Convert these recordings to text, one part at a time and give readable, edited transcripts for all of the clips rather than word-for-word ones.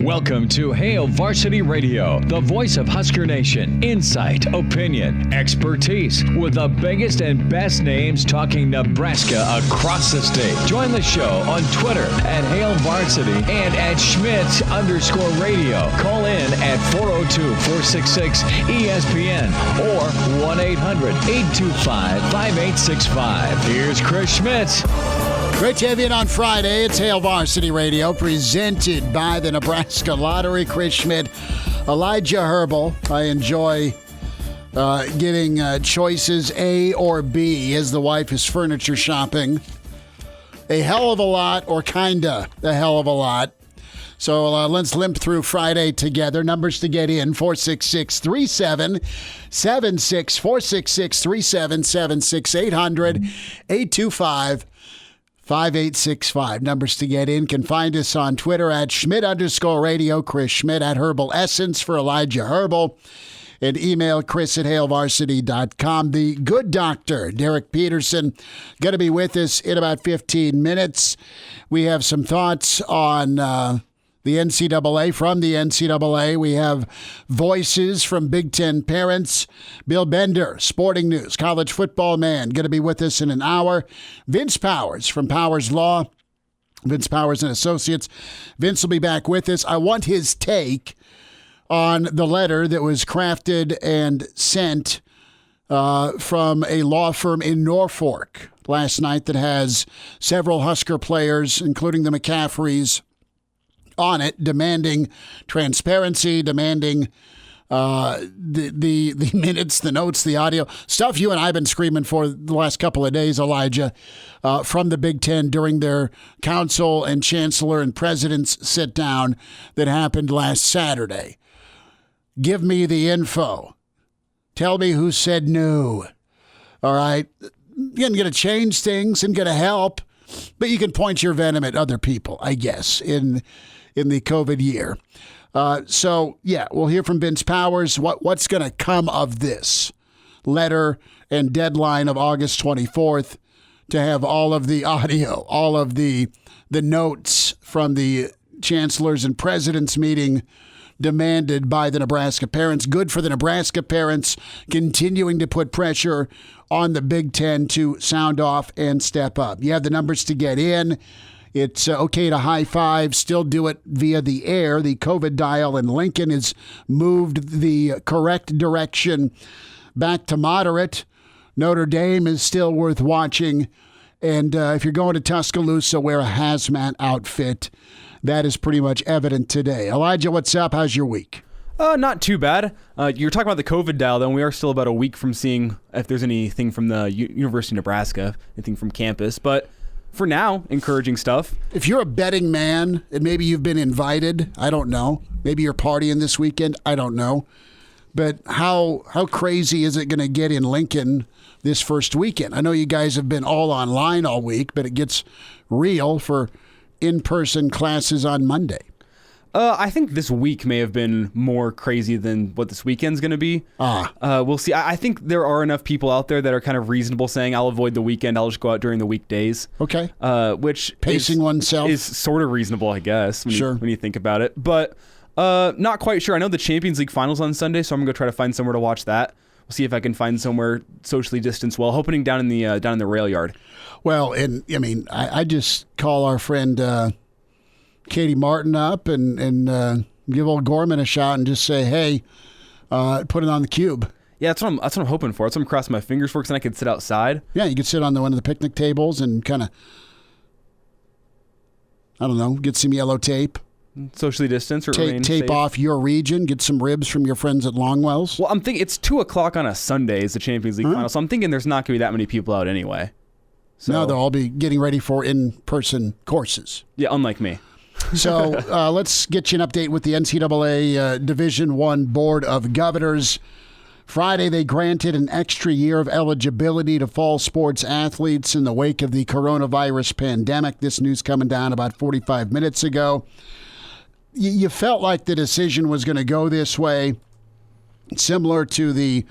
Welcome to Hail Varsity Radio, the voice of Husker Nation. Insight, opinion, expertise, with the biggest and best names talking Nebraska across the state. Join the show on Twitter at Hail Varsity and at Schmitz_radio. Call in at 402-466-ESPN or 1-800-825-5865. Here's Chris Schmitz. Great to have you in on Friday. It's Hail Varsity Radio, presented by the Nebraska Lottery. Chris Schmidt, Elijah Herbal. I enjoy getting choices A or B as the wife is furniture shopping. A hell of a lot, or kinda a hell of a lot. So let's limp through Friday together. Numbers to get in, 466-3776, 466-3776, 800-825 5865. Numbers to get in. Can find us on Twitter at Schmidt_radio. Chris Schmidt at Herbal Essence for Elijah Herbal. And email Chris at HailVarsity.com. The good doctor, Derek Peterson, going to be with us in about 15 minutes. We have some thoughts on the NCAA, from the NCAA. We have voices from Big Ten parents. Bill Bender, Sporting News, college football man, going to be with us in an hour. Vince Powers from Powers Law, Vince Powers and Associates. Vince will be back with us. I want his take on the letter that was crafted and sent from a law firm in Norfolk last night that has several Husker players, including the McCaffreys, on it, demanding transparency, demanding the minutes, the notes, the audio, stuff you and I have been screaming for the last couple of days, Elijah, from the Big Ten during their council and chancellor and president's sit down that happened last Saturday. Give me the info. Tell me who said no. All right. You're going to change things and going to help, but you can point your venom at other people, I guess, in the COVID year. So, yeah, we'll hear from Vince Powers what's going to come of this letter and deadline of August 24th to have all of the audio, all of the notes from the chancellors and presidents meeting demanded by the Nebraska parents. Good for the Nebraska parents, continuing to put pressure on the Big Ten to sound off and step up. You have the numbers to get in. It's okay to high five, still do it via the air. The COVID dial in Lincoln has moved the correct direction back to moderate. Notre Dame is still worth watching. And if you're going to Tuscaloosa, wear a hazmat outfit. That is pretty much evident today. Elijah, what's up? How's your week? Not too bad. You're talking about the COVID dial, then we are still about a week from seeing if there's anything from the University of Nebraska, anything from campus. But for now, encouraging stuff. If you're a betting man and maybe you've been invited, I don't know. Maybe you're partying this weekend, I don't know. But how crazy is it going to get in Lincoln this first weekend? I know you guys have been all online all week, but it gets real for in-person classes on Monday. I think this week may have been more crazy than what this weekend's going to be. We'll see. I think there are enough people out there that are kind of reasonable, saying I'll avoid the weekend. I'll just go out during the weekdays. Okay. Which pacing oneself is sort of reasonable, I guess, when you think about it. But not quite sure. I know the Champions League finals on Sunday, so I'm gonna go try to find somewhere to watch that. We'll see if I can find somewhere socially distanced well. Hoping down in the rail yard. Well, and I mean, I just call our friend Katie Martin up and give old Gorman a shot and just say, hey, put it on the cube. Yeah, that's what I'm hoping for. That's what I'm crossing my fingers for, because then I could sit outside. Yeah, you could sit on one of the picnic tables and kind of, I don't know, get some yellow tape. Socially distance or tape off your region, get some ribs from your friends at Longwell's. Well, I'm thinking it's 2:00 on a Sunday is the Champions League final, so I'm thinking there's not going to be that many people out anyway. So, no, they'll all be getting ready for in-person courses. Yeah, unlike me. So let's get you an update with the NCAA Division I Board of Governors. Friday, they granted an extra year of eligibility to fall sports athletes in the wake of the coronavirus pandemic. This news coming down about 45 minutes ago. You felt like the decision was going to go this way, similar to the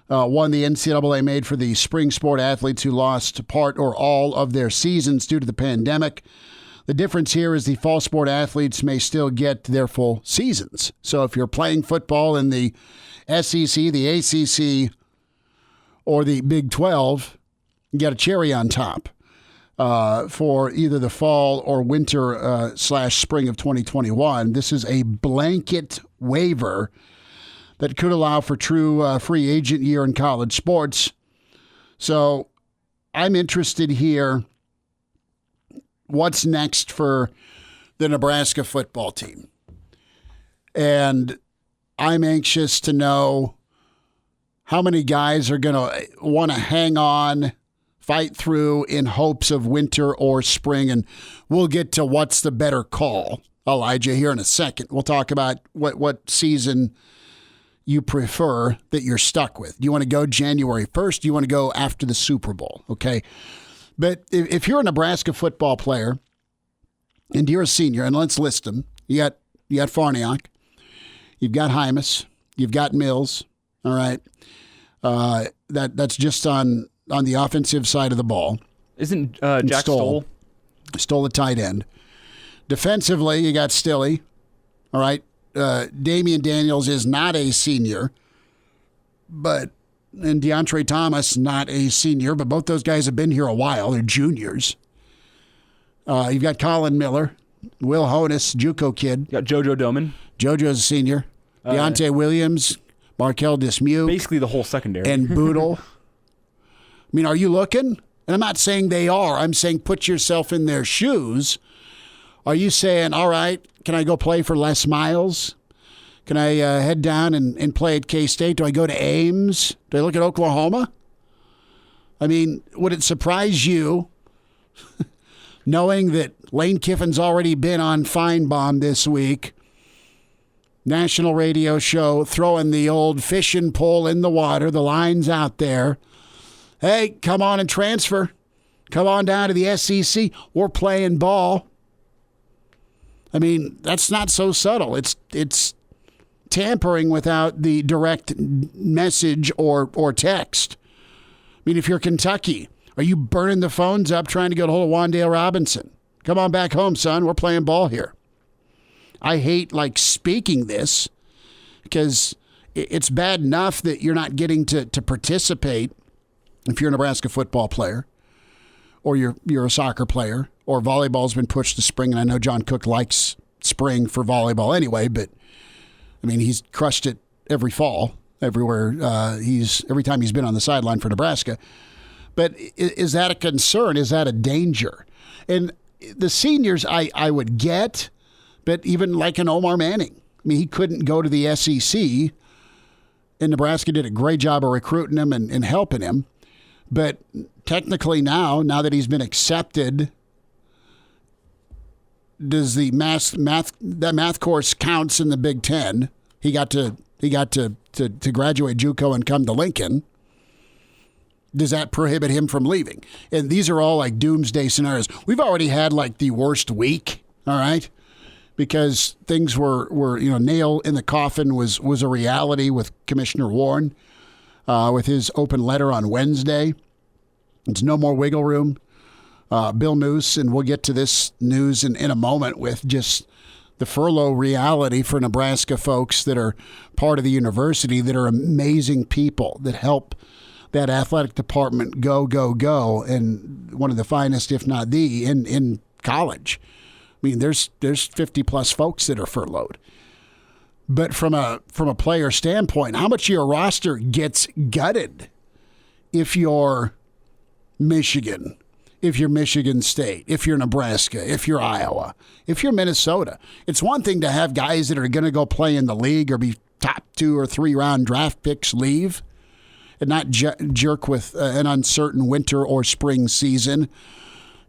one the NCAA made for the spring sport athletes who lost part or all of their seasons due to the pandemic. The difference here is the fall sport athletes may still get their full seasons. So if you're playing football in the SEC, the ACC, or the Big 12, you got a cherry on top for either the fall or winter / spring of 2021. This is a blanket waiver that could allow for true free agent year in college sports. So I'm interested here. What's next for the Nebraska football team? And I'm anxious to know how many guys are going to want to hang on, fight through in hopes of winter or spring. And we'll get to what's the better call, Elijah, here in a second. We'll talk about what season you prefer that you're stuck with. Do you want to go January 1st? Do you want to go after the Super Bowl? Okay. But if you're a Nebraska football player and you're a senior, and let's list them, you got Farniok, you've got Hymas, you've got Mills, all right. That's just on the offensive side of the ball. Isn't Jack Stoll? Stoll the tight end. Defensively, you got Stilley, all right. Damian Daniels is not a senior, and DeAndre Thomas, not a senior, but both those guys have been here a while. They're juniors. You've got Colin Miller, Will Honus, JUCO kid. You got JoJo Doman. JoJo's a senior. Deontay Williams, Markel Dismuke. Basically the whole secondary. And Boodle. I mean, are you looking? And I'm not saying they are. I'm saying put yourself in their shoes. Are you saying, all right, can I go play for Les Miles? Can I head down and play at K-State? Do I go to Ames? Do I look at Oklahoma? I mean, would it surprise you knowing that Lane Kiffin's already been on Feinbaum this week, national radio show, throwing the old fishing pole in the water, the line's out there. Hey, come on and transfer. Come on down to the SEC. We're playing ball. I mean, that's not so subtle. It's tampering without the direct message or text. I mean, if you're Kentucky, are you burning the phones up trying to get a hold of Wan'Dale Robinson? Come on back home, son. We're playing ball here. I hate speaking this because it's bad enough that you're not getting to participate if you're a Nebraska football player or you're a soccer player or volleyball's been pushed to spring. And I know John Cook likes spring for volleyball anyway, but I mean, he's crushed it every fall, everywhere. Every time he's been on the sideline for Nebraska. But is that a concern? Is that a danger? And the seniors, I would get, but even like an Omar Manning, I mean, he couldn't go to the SEC, and Nebraska did a great job of recruiting him and helping him. But technically now that he's been accepted, does the math course counts in the Big Ten? He got to graduate JUCO and come to Lincoln. Does that prohibit him from leaving? And these are all like doomsday scenarios. We've already had the worst week, all right? Because things were nail in the coffin was a reality with Commissioner Warren with his open letter on Wednesday. It's no more wiggle room. Bill Moose, and we'll get to this news in a moment with just the furlough reality for Nebraska folks that are part of the university, that are amazing people that help that athletic department go, and one of the finest, if not the, in college. I mean, there's 50-plus folks that are furloughed. But from a player standpoint, how much of your roster gets gutted if you're Michigan, if you're Michigan State, if you're Nebraska, if you're Iowa, if you're Minnesota? It's one thing to have guys that are going to go play in the league or be top 2 or 3 round draft picks leave and not jerk with an uncertain winter or spring season.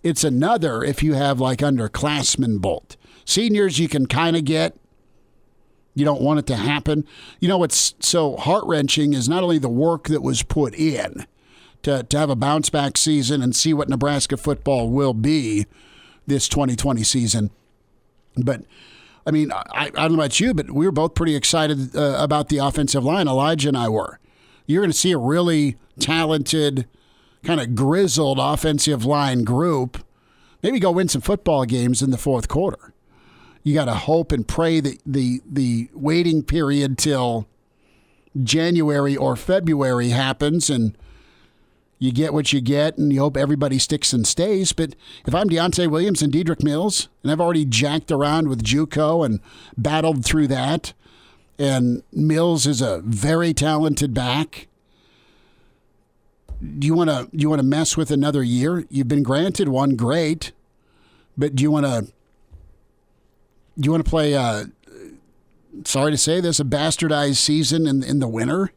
It's another if you have underclassmen bolt. Seniors you can kind of get. You don't want it to happen. You know what's so heart-wrenching is not only the work that was put in to have a bounce-back season and see what Nebraska football will be this 2020 season, but, I mean, I don't know about you, but we were both pretty excited about the offensive line. Elijah and I were. You're going to see a really talented, kind of grizzled offensive line group maybe go win some football games in the fourth quarter. You got to hope and pray that the waiting period till January or February happens and you get what you get and you hope everybody sticks and stays. But if I'm Deontay Williams and Dedrick Mills, and I've already jacked around with JUCO and battled through that, and Mills is a very talented back, do you want to mess with another year? You've been granted one, great, but do you want to play? Sorry to say this, a bastardized season in the winter,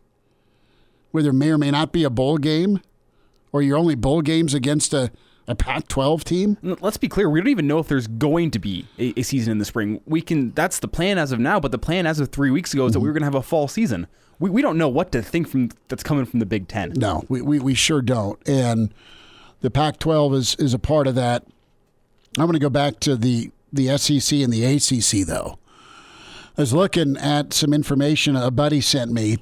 where there may or may not be a bowl game, or your only bowl games against a Pac-12 team? Let's be clear. We don't even know if there's going to be a season in the spring. That's the plan as of now, but the plan as of 3 weeks ago is that we were going to have a fall season. We don't know what to think that's coming from the Big Ten. No, we sure don't. And the Pac-12 is a part of that. I'm going to go back to the SEC and the ACC, though. I was looking at some information a buddy sent me,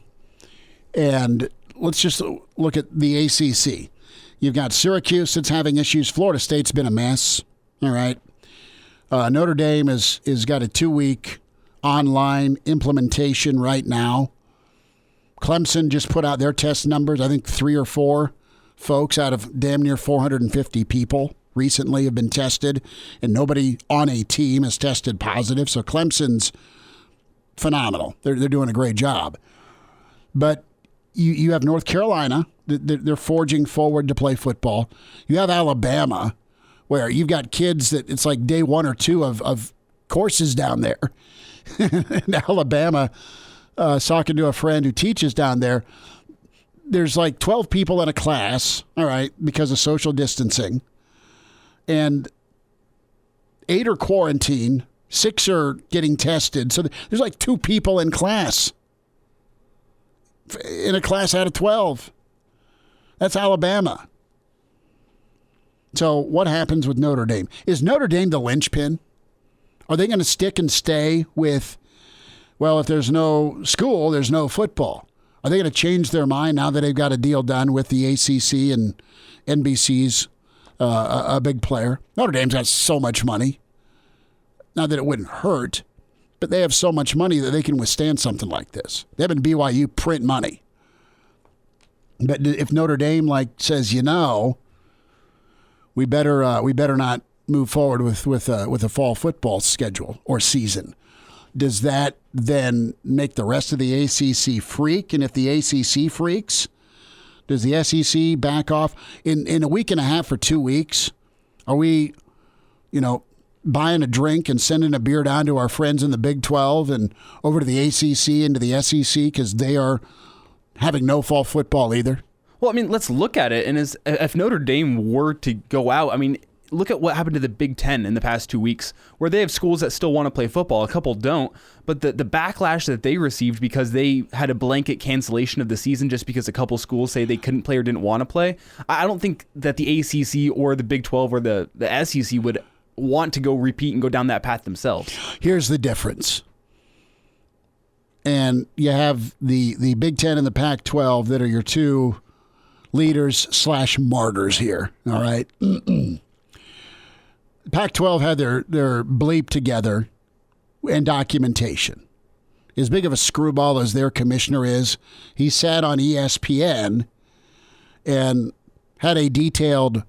and let's just look at the ACC. You've got Syracuse that's having issues. Florida State's been a mess. All right. Notre Dame is got a 2-week online implementation right now. Clemson just put out their test numbers. I think 3 or 4 folks out of damn near 450 people recently have been tested, and nobody on a team has tested positive. So Clemson's phenomenal. They're doing a great job. But you have North Carolina. They're forging forward to play football. You have Alabama, where you've got kids that it's like day 1 or 2 of courses down there. In Alabama, talking to a friend who teaches down there, there's like 12 people in a class, all right, because of social distancing. And 8 are quarantined, 6 are getting tested. So there's like 2 people in class, in a class out of 12. That's Alabama. So what happens with Notre Dame? Is Notre Dame the linchpin? Are they going to stick and stay with, well, if there's no school, there's no football? Are they going to change their mind now that they've got a deal done with the ACC and NBC's a big player? Notre Dame's got so much money. Not that it wouldn't hurt, but they have so much money that they can withstand something like this. They have BYU print money. But if Notre Dame says, we better not move forward with a fall football schedule or season, does that then make the rest of the ACC freak? And if the ACC freaks, does the SEC back off in a week and a half or 2 weeks? Are we, buying a drink and sending a beer down to our friends in the Big 12 and over to the ACC and to the SEC because they are having no fall football either? Well, let's look at it. And if Notre Dame were to go out, look at what happened to the Big Ten in the past 2 weeks, where they have schools that still want to play football. A couple don't. But the backlash that they received because they had a blanket cancellation of the season just because a couple schools say they couldn't play or didn't want to play, I don't think that the ACC or the Big 12 or the SEC would want to go repeat and go down that path themselves. Here's the difference. And you have the Big Ten and the Pac-12 that are your 2 leaders / martyrs here. All right. Pac-12 had their bleep together and documentation. As big of a screwball as their commissioner is, he sat on ESPN and had a detailed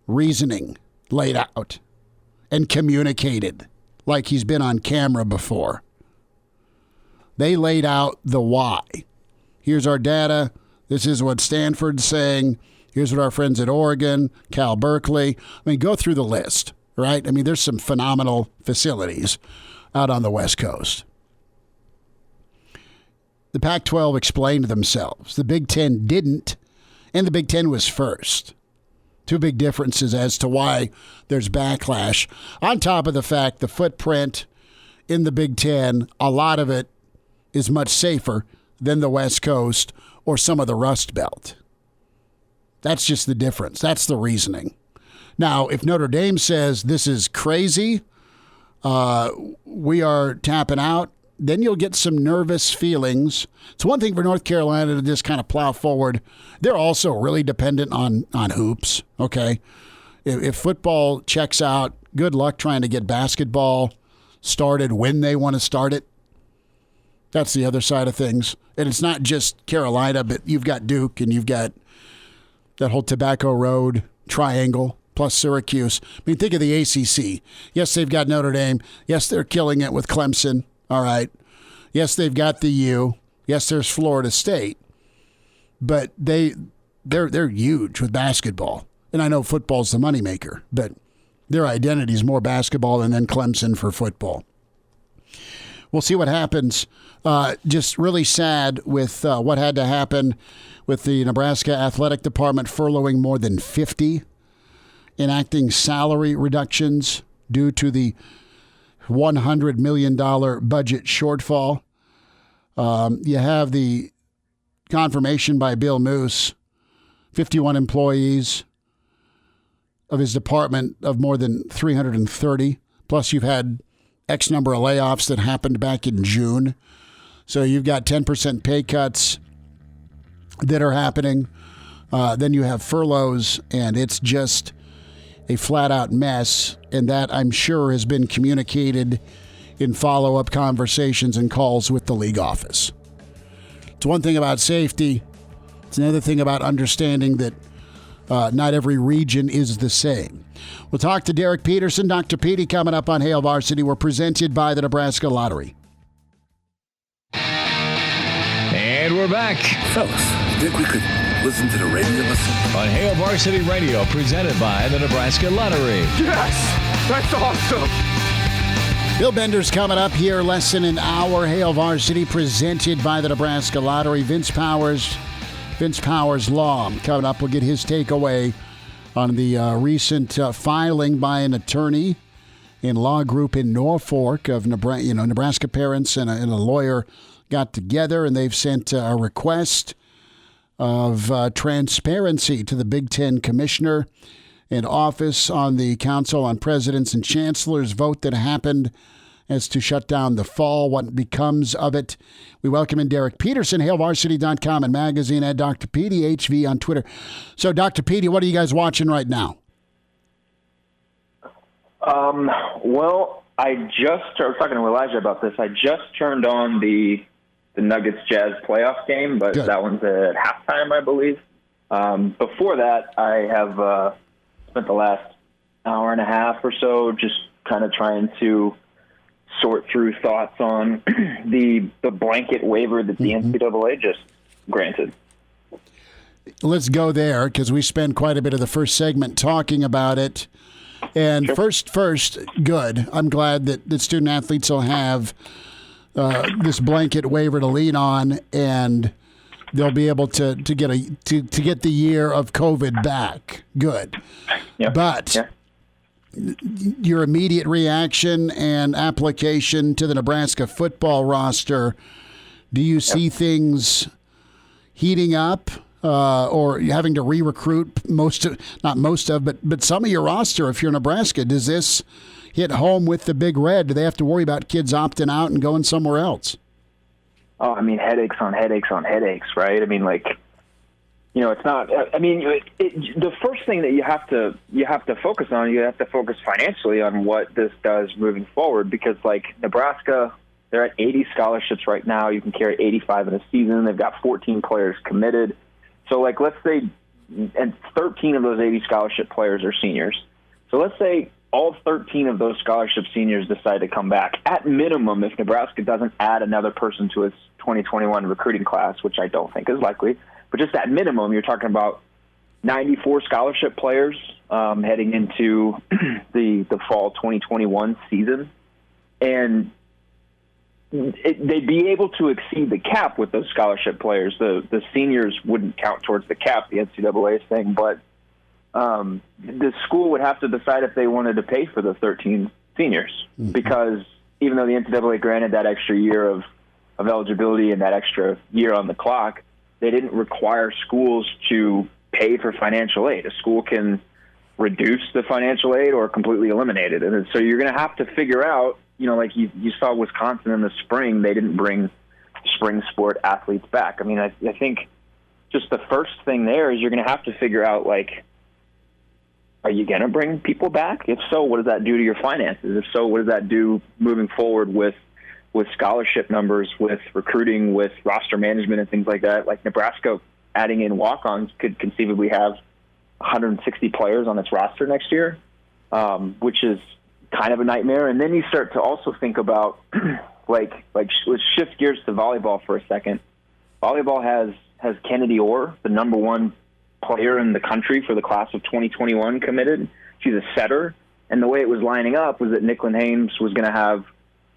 reasoning laid out and communicated like he's been on camera before. They laid out the why. Here's our data. This is what Stanford's saying. Here's what our friends at Oregon, Cal Berkeley. Go through the list, right? There's some phenomenal facilities out on the West Coast. The Pac-12 explained themselves. The Big Ten didn't, and the Big Ten was first. 2 big differences as to why there's backlash. On top of the fact the footprint in the Big Ten, a lot of it is much safer than the West Coast or some of the Rust Belt. That's just the difference. That's the reasoning. Now, if Notre Dame says this is crazy, we are tapping out, then you'll get some nervous feelings. It's one thing for North Carolina to just kind of plow forward. They're also really dependent on hoops, okay? If football checks out, good luck trying to get basketball started when they want to start it. That's the other side of things. And it's not just Carolina, but you've got Duke and you've got that whole Tobacco Road triangle plus Syracuse. I mean, think of the ACC. Yes, they've got Notre Dame. Yes, they're killing it with Clemson. All right. Yes, they've got the U. Yes, there's Florida State. But they're huge with basketball. And I know football's the moneymaker, but their identity is more basketball and then Clemson for football. We'll see what happens. Just really sad with what had to happen with the Nebraska Athletic Department furloughing more than 50, enacting salary reductions due to the $100 million budget shortfall. You have the confirmation by Bill Moose, 51 employees of his department of more than 330. Plus, you've had X number of layoffs that happened back in June. So you've got 10% pay cuts that are happening. Then you have furloughs, and it's just a flat-out mess. And that, I'm sure, has been communicated in follow-up conversations and calls with the league office. It's one thing about safety. It's another thing about understanding that not every region is the same. We'll talk to Derek Peterson, Dr. Petey, coming up on Hail Varsity. We're presented by the Nebraska Lottery. And we're back. Fellas, you think we could listen to the radio on Hail Varsity Radio, presented by the Nebraska Lottery. Yes! That's awesome! Bill Bender's coming up here less than an hour. Hail Varsity, presented by the Nebraska Lottery. Vince Powers Law coming up. We'll get his takeaway on the recent filing by an attorney in law group in Norfolk of Nebraska. Nebraska parents and a lawyer got together, and they've sent a request of transparency to the Big Ten commissioner and office on the Council on Presidents and Chancellors vote that happened as to shut down the fall, what becomes of it. We welcome in Derek Peterson, HailVarsity.com and magazine, at Dr. Petey, HV on Twitter. So, Dr. Petey, what are you guys watching right now? Well, I was talking to Elijah about this. I just turned on the Nuggets-Jazz playoff game, but that one's at halftime, I believe. Before that, I have spent the last hour and a half or so just kind of trying to sort through thoughts on the blanket waiver that the NCAA just granted. Let's go there, because we spent quite a bit of the first segment talking about it. And sure. first, good. I'm glad that student athletes will have this blanket waiver to lean on, and they'll be able to get the year of COVID back. Good. Yep. But your immediate reaction and application to the Nebraska football roster, do you see things heating up or having to re-recruit but some of your roster if you're Nebraska? Does this hit home with the Big Red? Do they have to worry about kids opting out and going somewhere else? Oh, I mean, headaches on headaches on headaches, right? I mean, it's not. I mean, the first thing that you have to focus on, you have to focus financially on what this does moving forward, because Nebraska, they're at 80 scholarships right now. You can carry 85 in a season. They've got 14 players committed. So let's say, and 13 of those 80 scholarship players are seniors. So let's say all 13 of those scholarship seniors decide to come back. At minimum, if Nebraska doesn't add another person to its 2021 recruiting class, which I don't think is likely, but just at minimum, you're talking about 94 scholarship players heading into the fall 2021 season. And they'd be able to exceed the cap with those scholarship players. The seniors wouldn't count towards the cap, the NCAA is saying, but the school would have to decide if they wanted to pay for the 13 seniors, because even though the NCAA granted that extra year of eligibility and that extra year on the clock, they didn't require schools to pay for financial aid. A school can reduce the financial aid or completely eliminate it. And so you're going to have to figure out, like you saw Wisconsin in the spring, they didn't bring spring sport athletes back. I mean, I think just the first thing there is you're going to have to figure out, are you going to bring people back? If so, what does that do to your finances? If so, what does that do moving forward with scholarship numbers, with recruiting, with roster management and things like that? Like Nebraska adding in walk-ons could conceivably have 160 players on its roster next year, which is kind of a nightmare. And then you start to also think about, let's shift gears to volleyball for a second. Volleyball has Kennedy Orr, the number one player in the country for the class of 2021, committed. She's a setter. And the way it was lining up was that Nicklin Hames was going to have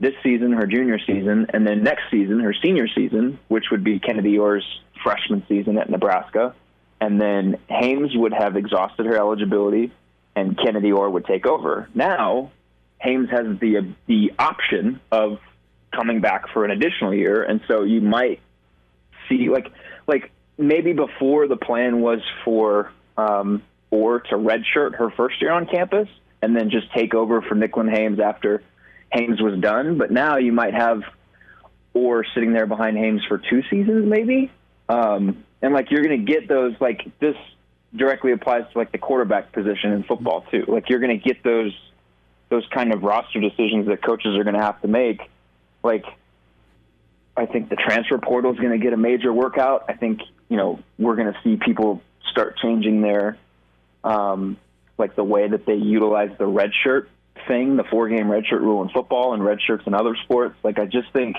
this season, her junior season, and then next season, her senior season, which would be Kennedy Orr's freshman season at Nebraska. And then Hames would have exhausted her eligibility, and Kennedy Orr would take over. Now, Hames has the option of coming back for an additional year, and so you might see, like maybe before the plan was for Orr to redshirt her first year on campus and then just take over for Nicklin Hames after Hames was done. But now you might have Orr sitting there behind Hames for 2 seasons maybe. And you're going to get those, this directly applies to the quarterback position in football too. You're going to get those kind of roster decisions that coaches are going to have to make. I think the transfer portal is going to get a major workout. I think, we're going to see people start changing their, the way that they utilize the redshirt thing, the 4-game redshirt rule in football and redshirts in other sports. I just think,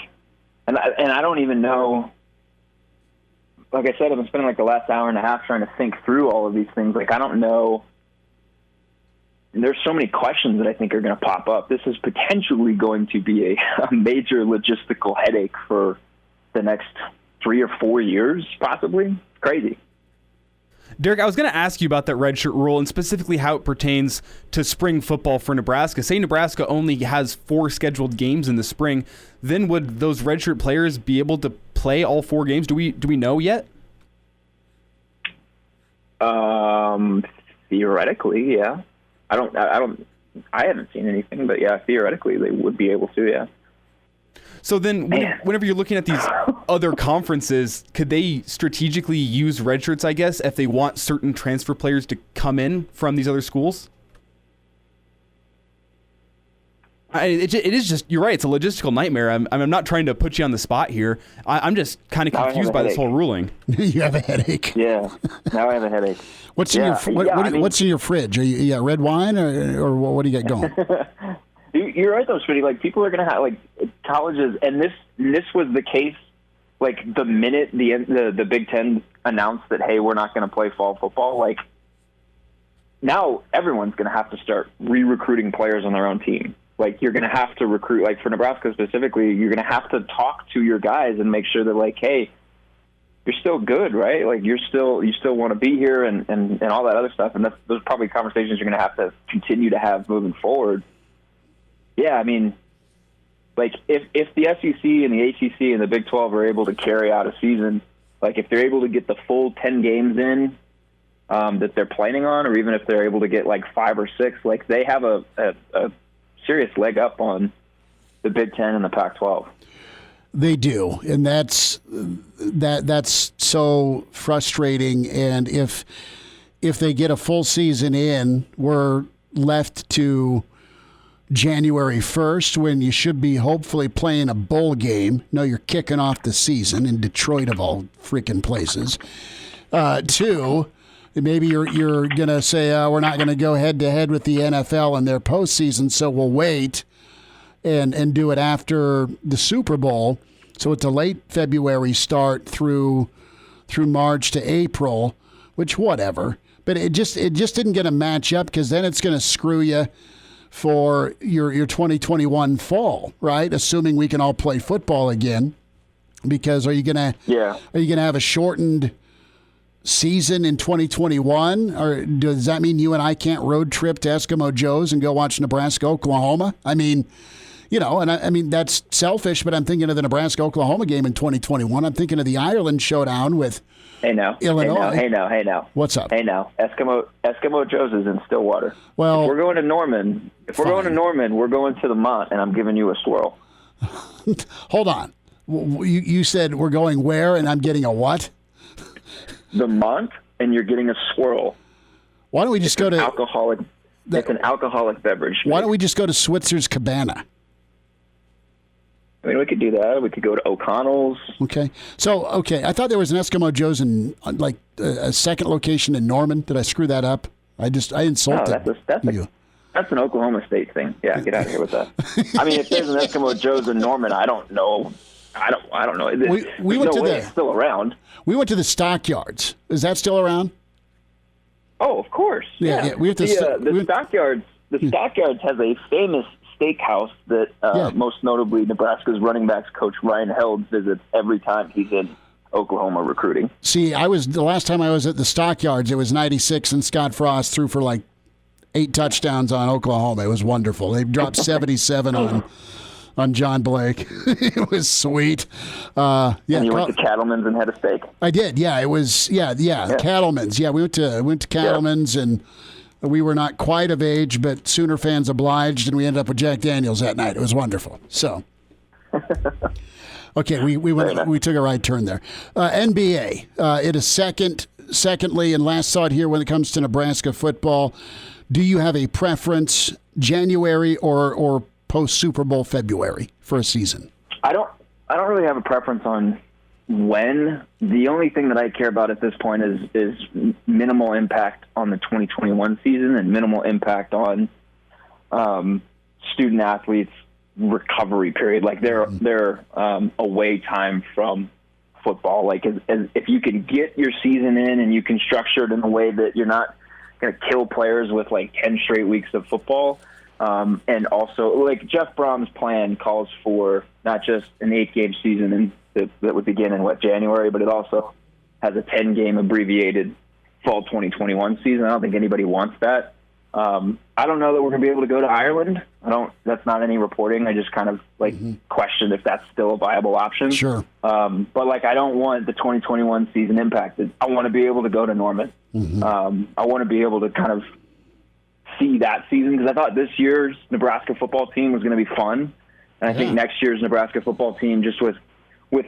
and I don't even know, like I said, I've been spending the last hour and a half trying to think through all of these things. I don't know. There's so many questions that I think are going to pop up. This is potentially going to be a major logistical headache for the next 3 or 4 years, possibly. Crazy. Derek, I was going to ask you about that redshirt rule and specifically how it pertains to spring football for Nebraska. Say Nebraska only has 4 scheduled games in the spring, then would those redshirt players be able to play all 4 games? Do we know yet? Theoretically, yeah. I haven't seen anything, but yeah, theoretically they would be able to, yeah. So then whenever you're looking at these other conferences, could they strategically use redshirts, I guess, if they want certain transfer players to come in from these other schools? It is just, you're right, it's a logistical nightmare. I'm not trying to put you on the spot here. I'm just kind of confused by this whole ruling. You have a headache. Yeah, now I have a headache. What's in your fridge? You got red wine or what do you got going? You're right though, Smitty. People are going to have colleges, and this was the case. The minute the Big Ten announced that, hey, we're not going to play fall football. Now everyone's going to have to start re-recruiting players on their own team. You're going to have to recruit. For Nebraska specifically, you're going to have to talk to your guys and make sure that hey, you're still good, right? You still want to be here and all that other stuff. And those are probably conversations you're going to have to continue to have moving forward. Yeah, I mean, if the SEC and the ACC and the Big 12 are able to carry out a season, if they're able to get the full 10 games in that they're planning on, or even if they're able to get 5 or 6, they have a serious leg up on the Big 10 and the Pac-12. They do, and that's so frustrating. And if they get a full season in, we're left to January 1st, when you should be hopefully playing a bowl game. No, you're kicking off the season in Detroit of all freaking places. 2, maybe you're going to say, we're not going to go head-to-head with the NFL in their postseason, so we'll wait and do it after the Super Bowl. So it's a late February start through March to April, which whatever. But it just didn't get a match up, because then it's going to screw you for your 2021 fall, right? Assuming we can all play football again, because are you gonna have a shortened season in 2021, or does that mean you and I can't road trip to Eskimo Joe's and go watch Nebraska Oklahoma? I mean, I mean that's selfish, but I'm thinking of the Nebraska Oklahoma game in 2021. I'm thinking of the Ireland showdown with Illinois. Hey now. What's up? Hey now. Eskimo Joe's is in Stillwater. Well, if we're going to Norman, we're going to the Mont, and I'm giving you a swirl. Hold on. You said we're going where, and I'm getting a what? The Mont, and you're getting a swirl. Why don't we just go to alcoholic? It's an alcoholic beverage. Why don't we just go to Switzer's Cabana? I mean, we could do that. We could go to O'Connell's. Okay. So, I thought there was an Eskimo Joe's in like a second location in Norman. Did I screw that up? I insulted you. That's an Oklahoma State thing. Yeah, get out of here with that. I mean, if there's an Eskimo Joe's in Norman, I don't know. I don't know. We went to it's still around. We went to the Stockyards. Is that still around? Oh, of course. Yeah. We have to. The Stockyards. The Stockyards has a famous steakhouse that most notably Nebraska's running backs coach Ryan Held visits every time he's in Oklahoma recruiting. See, the last time I was at the Stockyards, it was 96, and Scott Frost threw for like 8 touchdowns on Oklahoma. It was wonderful. They dropped 77 on John Blake. It was sweet. And you went to Cattleman's and had a steak. I did. Yeah, it was. Yeah. Cattleman's. Yeah, we went to Cattleman's and. We were not quite of age, but Sooner fans obliged, and we ended up with Jack Daniels that night. It was wonderful. So, okay, we took a right turn there. NBA, it is secondly, and last thought here when it comes to Nebraska football. Do you have a preference, January or post Super Bowl February for a season? I don't really have a preference on when. The only thing that I care about at this point is minimal impact on the 2021 season and minimal impact on student athletes' recovery period, like their away time from football. Like if you can get your season in and you can structure it in a way that you're not going to kill players with like 10 straight weeks of football. And also, like Jeff Brom's plan calls for not just an 8-game season that would begin in January, but it also has a 10-game abbreviated fall 2021 season. I don't think anybody wants that. I don't know that we're going to be able to go to Ireland. That's not any reporting. I just kind of questioned if that's still a viable option. Sure. But I don't want the 2021 season impacted. I want to be able to go to Norman. I want to be able to kind of see that season because I thought this year's Nebraska football team was going to be fun. And I think next year's Nebraska football team, just with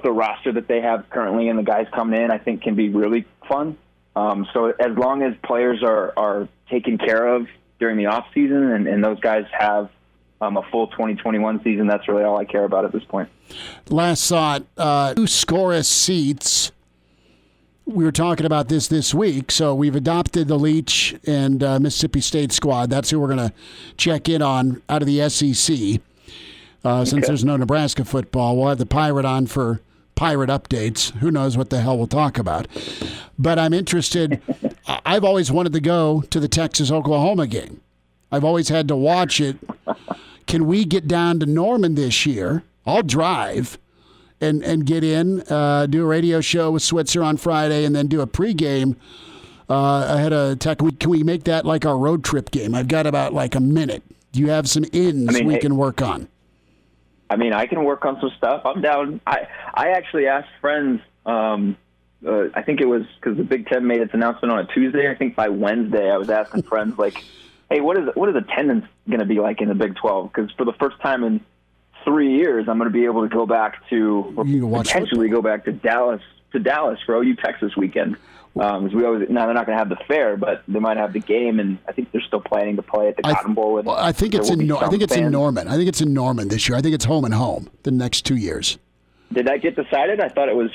the roster that they have currently and the guys coming in, I think can be really fun. So as long as players are taken care of during the off season and those guys have a full 2021 season, that's really all I care about at this point. Last thought, 2 scoreless seats. We were talking about this week, so we've adopted the Leach and Mississippi State squad. That's who we're going to check in on out of the SEC. Since there's no Nebraska football, we'll have the Pirate on for Pirate updates. Who knows what the hell we'll talk about. But I'm interested. I've always wanted to go to the Texas-Oklahoma game. I've always had to watch it. Can we get down to Norman this year? I'll drive and get in, do a radio show with Switzer on Friday, and then do a pregame ahead of Tech. Can we make that like our road trip game? I've got about like a minute. Do you have some ins we can work on? I mean, I can work on some stuff. I'm down. I actually asked friends, I think it was because the Big Ten made its announcement on a Tuesday. I think by Wednesday I was asking friends, like, hey, what is attendance going to be like in the Big 12? Because for the first time in 3 years, I'm going to be able to go back to, potentially go back to Dallas for OU Texas weekend. Because now they're not going to have the fair, but they might have the game, and I think they're still planning to play at the Cotton Bowl. I think it's in Norman. I think it's in Norman this year. I think it's home and home the next 2 years. Did that get decided? I thought it was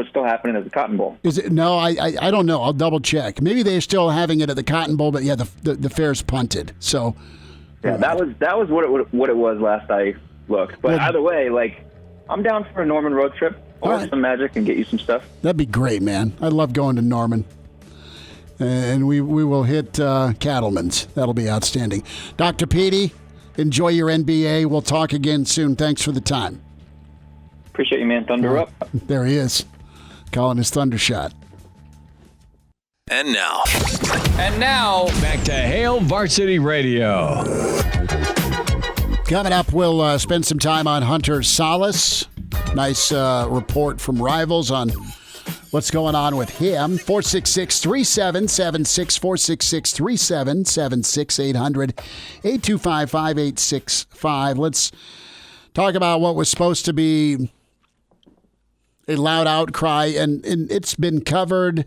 still happening at the Cotton Bowl. Is it? No, I don't know. I'll double check. Maybe they're still having it at the Cotton Bowl, but yeah, the fair's punted. So yeah, that was what it was last I looked. But either way, like, I'm down for a Norman road trip. Or some magic and get you some stuff. That'd be great, man. I love going to Norman. And we will hit Cattleman's. That'll be outstanding. Dr. Petey, enjoy your NBA. We'll talk again soon. Thanks for the time. Appreciate you, man. Thunder up. There he is, calling his thunder shot. And now, back to Hail Varsity Radio. Coming up, we'll spend some time on Hunter Salas. Nice report from Rivals on what's going on with him. 466-3776, 466-3776, 800-825-5865. Let's talk about what was supposed to be a loud outcry, and it's been covered,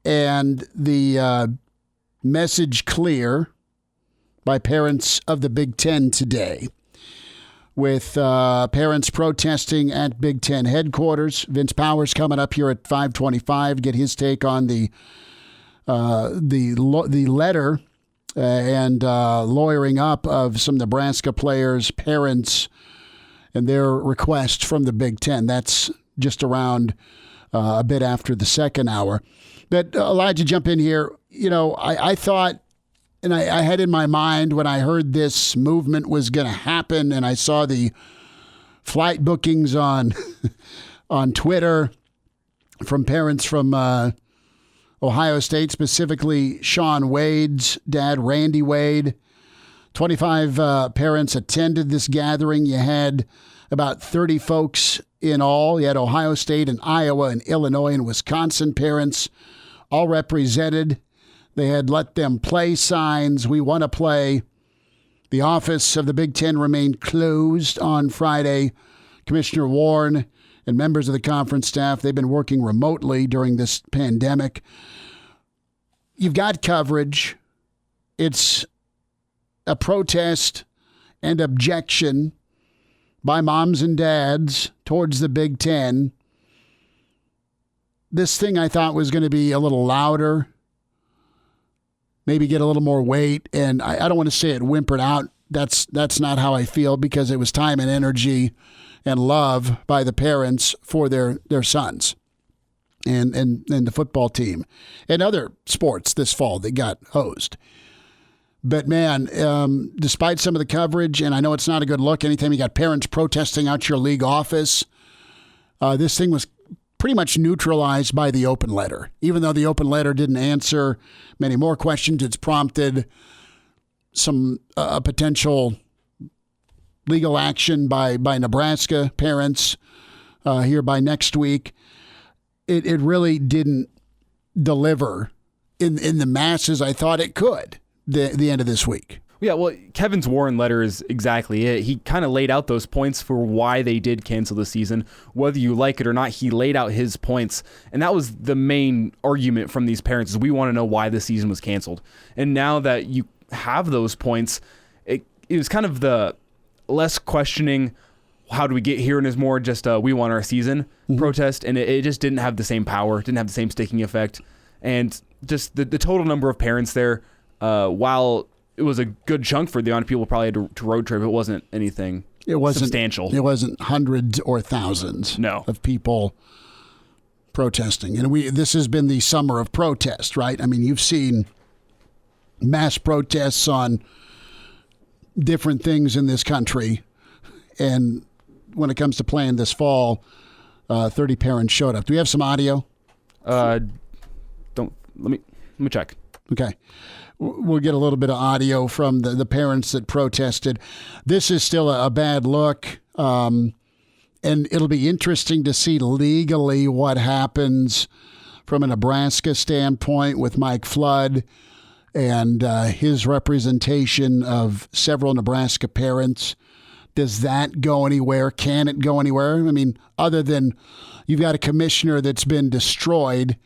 and the message clear by parents of the Big Ten today, with parents protesting at Big Ten headquarters. Vince Powers coming up here at 5:25, get his take on the letter and lawyering up of some Nebraska players' parents and their request from the Big Ten. That's just around a bit after the second hour. But Elijah, jump in here. You know, I thought, and I had in my mind when I heard this movement was going to happen, and I saw the flight bookings on on Twitter from parents from Ohio State, specifically Sean Wade's dad, Randy Wade. 25 parents attended this gathering. You had about 30 folks in all. You had Ohio State and Iowa and Illinois and Wisconsin parents all represented. They had let them play signs. We want to play. The office of the Big Ten remained closed on Friday. Commissioner Warren and members of the conference staff, they've been working remotely during this pandemic. You've got coverage. It's a protest and objection by moms and dads towards the Big Ten. This thing I thought was going to be a little louder, maybe get a little more weight, and I don't want to say it whimpered out. That's not how I feel, because it was time and energy and love by the parents for their sons and the football team and other sports this fall that got hosed. But, man, despite some of the coverage, and I know it's not a good look, anytime you got parents protesting out your league office, this thing was pretty much neutralized by the open letter. Even though the open letter didn't answer many more questions, it's prompted some potential legal action by Nebraska parents here by next week. It really didn't deliver in the masses I thought it could. The end of this week. Yeah, well, Kevin's Warren letter is exactly it. He kind of laid out those points for why they did cancel the season. Whether you like it or not, he laid out his points. And that was the main argument from these parents, is we want to know why the season was canceled. And now that you have those points, it was kind of the less questioning, how do we get here, and is more just we want our season protest. And it just didn't have the same power, didn't have the same sticking effect. And just the total number of parents there, while it was a good chunk for the amount of people probably had to road trip, it wasn't anything substantial. It wasn't hundreds or thousands of people protesting. And this has been the summer of protest, right? I mean, you've seen mass protests on different things in this country. And when it comes to playing this fall, 30 parents showed up. Do we have some audio? Let me check. Okay. We'll get a little bit of audio from the parents that protested. This is still a bad look, and it'll be interesting to see legally what happens from a Nebraska standpoint with Mike Flood and his representation of several Nebraska parents. Does that go anywhere? Can it go anywhere? I mean, other than you've got a commissioner that's been destroyed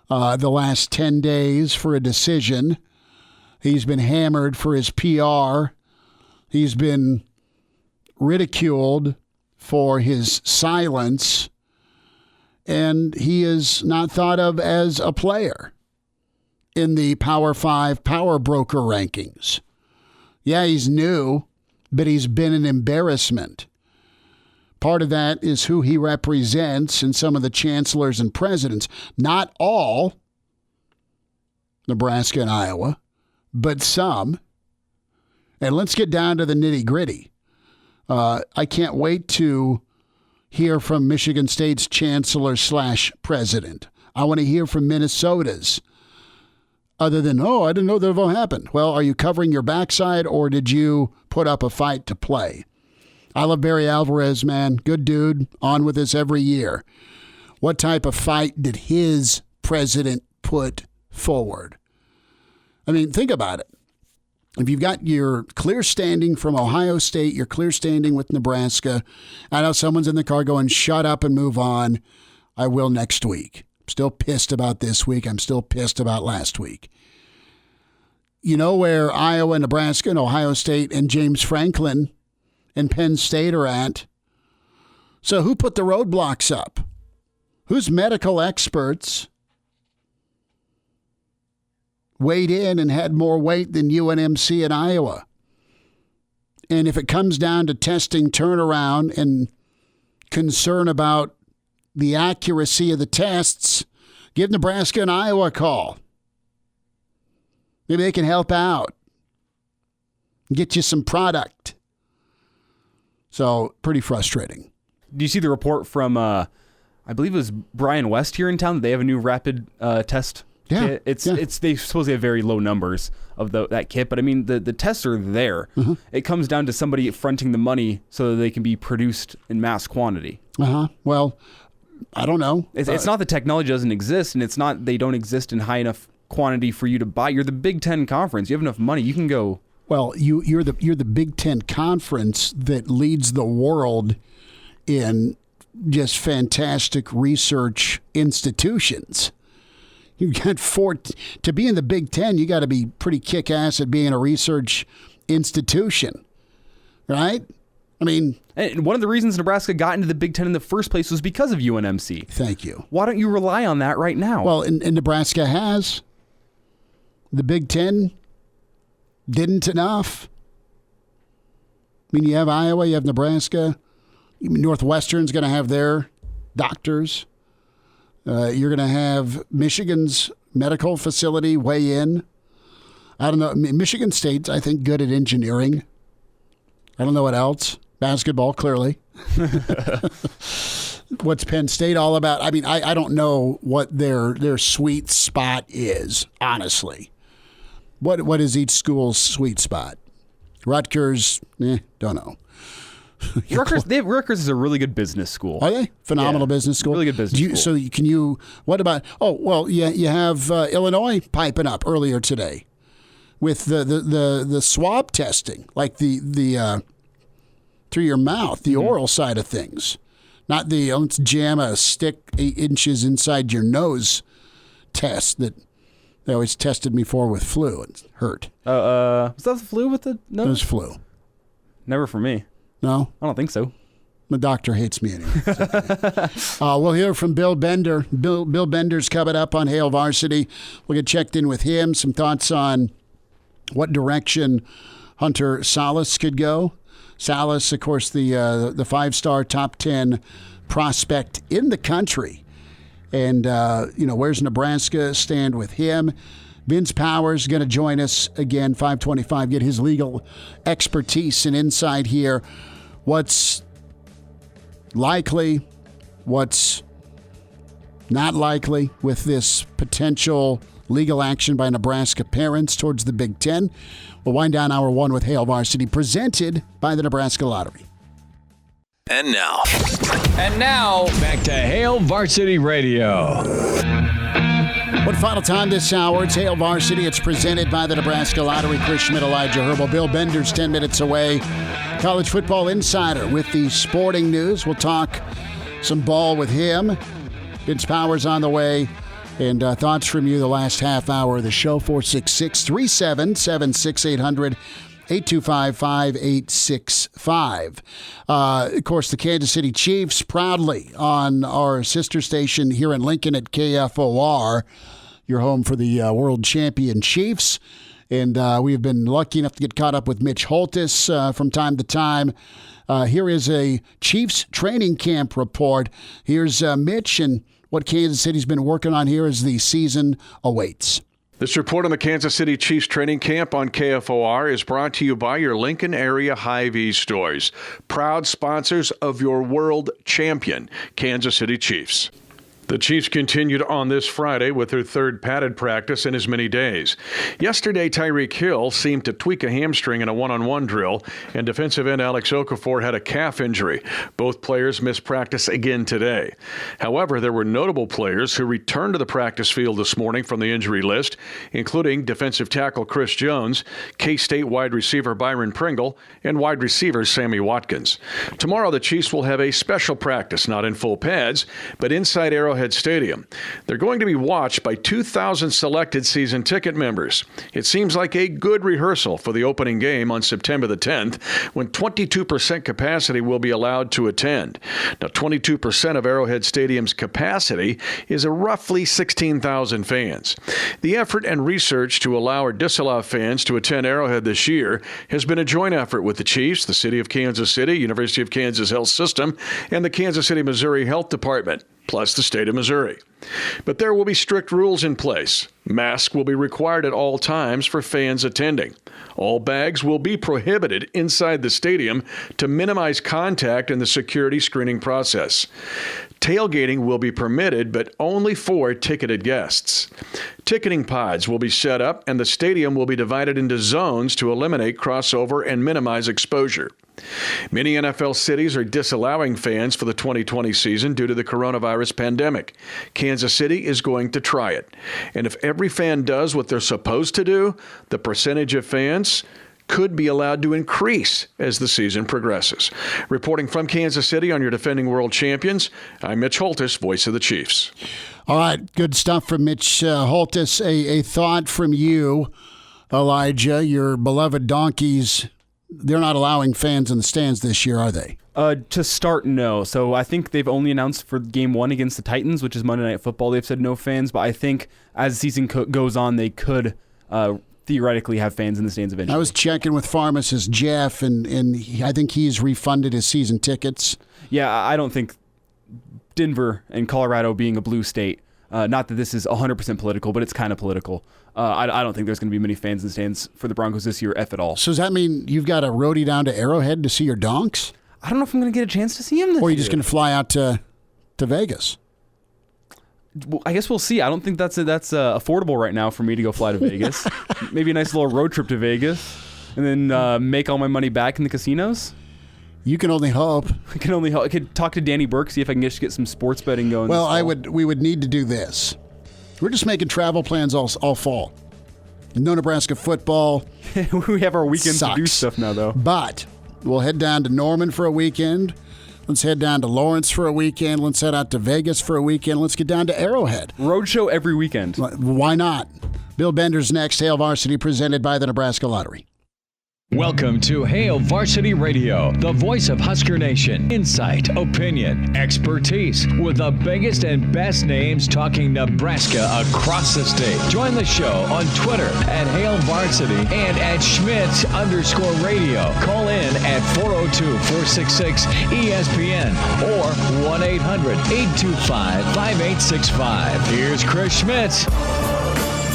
the last 10 days for a decision. He's been hammered for his PR. He's been ridiculed for his silence. And he is not thought of as a player in the Power 5 power broker rankings. Yeah, he's new, but he's been an embarrassment. Part of that is who he represents and some of the chancellors and presidents. Not all, Nebraska and Iowa, but some. And let's get down to the nitty-gritty. I can't wait to hear from Michigan State's chancellor / president. I want to hear from Minnesota's. Other than, I didn't know that will happen. Well, are you covering your backside, or did you put up a fight to play? I love Barry Alvarez, man. Good dude. On with us every year. What type of fight did his president put forward? I mean, think about it. If you've got your clear standing from Ohio State, your clear standing with Nebraska, I know someone's in the car going, shut up and move on. I will next week. I'm still pissed about this week. I'm still pissed about last week. you know where Iowa, Nebraska, and Ohio State and James Franklin and Penn State are at. So who put the roadblocks up? Whose medical experts weighed in and had more weight than UNMC in Iowa? And if it comes down to testing turnaround and concern about the accuracy of the tests, give Nebraska and Iowa a call. Maybe they can help out, get you some product. So, pretty frustrating. Do you see the report from, I believe it was Brian West here in town, that they have a new rapid test kit? They supposedly have very low numbers of that kit, but I mean, the tests are there. Mm-hmm. It comes down to somebody fronting the money so that they can be produced in mass quantity. Well, I don't know. It's not the technology doesn't exist, and it's not they don't exist in high enough quantity for you to buy. You're the Big Ten Conference. You have enough money. You can go. Well, you're the Big Ten Conference that leads the world in just fantastic research institutions. You've got to be in the Big Ten, you got to be pretty kick-ass at being a research institution, right? I mean, and one of the reasons Nebraska got into the Big Ten in the first place was because of UNMC. Thank you. Why don't you rely on that right now? Well, and Nebraska has. The Big Ten didn't enough. I mean, you have Iowa, you have Nebraska. Northwestern's going to have their doctors. You're going to have Michigan's medical facility weigh in. I don't know. Michigan State's, I think, good at engineering. I don't know what else. Basketball, clearly. What's Penn State all about? I mean, I don't know what their sweet spot is, honestly. What is each school's sweet spot? Rutgers, don't know. Rutgers is a really good business school. Are they? Phenomenal business school? Really good business school. So what about, you have Illinois piping up earlier today with the swab testing, like the through your mouth, the oral side of things. Not the let's jam a stick 8 inches inside your nose test that they always tested me for with flu. It hurt. Was that the flu with the nose? It was flu. Never for me. No? I don't think so. My doctor hates me anyway. We'll hear from Bill Bender. Bill Bender's coming up on Hail Varsity. We'll get checked in with him. Some thoughts on what direction Hunter Salas could go. Salas, of course, the 5-star top 10 prospect in the country. And, where's Nebraska stand with him? Vince Powers going to join us again, 525, get his legal expertise and insight here. What's likely, what's not likely with this potential legal action by Nebraska parents towards the Big Ten. We'll wind down hour one with Hail Varsity, presented by the Nebraska Lottery. And now, back to Hail Varsity Radio. One final time this hour, it's Hail Varsity. It's presented by the Nebraska Lottery. Chris Schmidt, Elijah Herbal. Bill Bender's 10 minutes away. College Football Insider with the sporting news. We'll talk some ball with him. Vince Powers on the way. And thoughts from you the last half hour of the show, 466-377-6800, 825-5865. Of course, the Kansas City Chiefs proudly on our sister station here in Lincoln at KFOR, your home for the World Champion Chiefs. And we've been lucky enough to get caught up with Mitch Holtis from time to time. Here is a Chiefs training camp report. Here's Mitch and what Kansas City's been working on here as the season awaits. This report on the Kansas City Chiefs training camp on KFOR is brought to you by your Lincoln area Hy-Vee stores, proud sponsors of your world champion, Kansas City Chiefs. The Chiefs continued on this Friday with their third padded practice in as many days. Yesterday, Tyreek Hill seemed to tweak a hamstring in a one-on-one drill, and defensive end Alex Okafor had a calf injury. Both players missed practice again today. However, there were notable players who returned to the practice field this morning from the injury list, including defensive tackle Chris Jones, K-State wide receiver Byron Pringle, and wide receiver Sammy Watkins. Tomorrow, the Chiefs will have a special practice, not in full pads, but inside Arrowhead Arrowhead Stadium. They're going to be watched by 2,000 selected season ticket members. It seems like a good rehearsal for the opening game on September the 10th, when 22% capacity will be allowed to attend. Now, 22% of Arrowhead Stadium's capacity is a roughly 16,000 fans. The effort and research to allow or disallow fans to attend Arrowhead this year has been a joint effort with the Chiefs, the City of Kansas City, University of Kansas Health System, and the Kansas City, Missouri Health Department, plus the state of Missouri. But there will be strict rules in place. Masks will be required at all times for fans attending. All bags will be prohibited inside the stadium to minimize contact in the security screening process. Tailgating will be permitted, but only for ticketed guests. Ticketing pods will be set up, and the stadium will be divided into zones to eliminate crossover and minimize exposure. Many NFL cities are disallowing fans for the 2020 season due to the coronavirus pandemic. Kansas City is going to try it. And if every fan does what they're supposed to do, the percentage of fans could be allowed to increase as the season progresses. Reporting from Kansas City on your defending world champions, I'm Mitch Holtis, voice of the Chiefs. All right, good stuff from Mitch Holtis. A thought from you, Elijah, your beloved Donkeys. They're not allowing fans in the stands this year, are they? To start, no. So I think they've only announced for game 1 against the Titans, which is Monday Night Football. They've said no fans, but I think as the season goes on, they could theoretically have fans in the stands eventually. I was checking with pharmacist Jeff, and I think he's refunded his season tickets. Yeah, I don't think Denver and Colorado being a blue state, not that this is 100% political, but it's kind of political. I don't think there's going to be many fans in the stands for the Broncos this year, if at all. So does that mean you've got a roadie down to Arrowhead to see your Donks? I don't know if I'm going to get a chance to see him this year. Or are you just going to fly out to Vegas? Well, I guess we'll see. I don't think that's affordable right now for me to go fly to Vegas. Maybe a nice little road trip to Vegas and then make all my money back in the casinos. You can only hope. I can only hope. I could talk to Danny Burke, see if I can just get some sports betting going. Well, we would need to do this. We're just making travel plans all fall. No Nebraska football. We have our weekend sucks. To do stuff now, though. But we'll head down to Norman for a weekend. Let's head down to Lawrence for a weekend. Let's head out to Vegas for a weekend. Let's get down to Arrowhead. Roadshow every weekend. Why not? Bill Bender's next. Hail Varsity, presented by the Nebraska Lottery. Welcome to Hail Varsity Radio, the voice of Husker Nation. Insight, opinion, expertise, with the biggest and best names talking Nebraska across the state. Join the show on Twitter at Hail Varsity and at Schmidt_radio. Call in at 402-466-ESPN or 1-800-825-5865. Here's Chris Schmidt.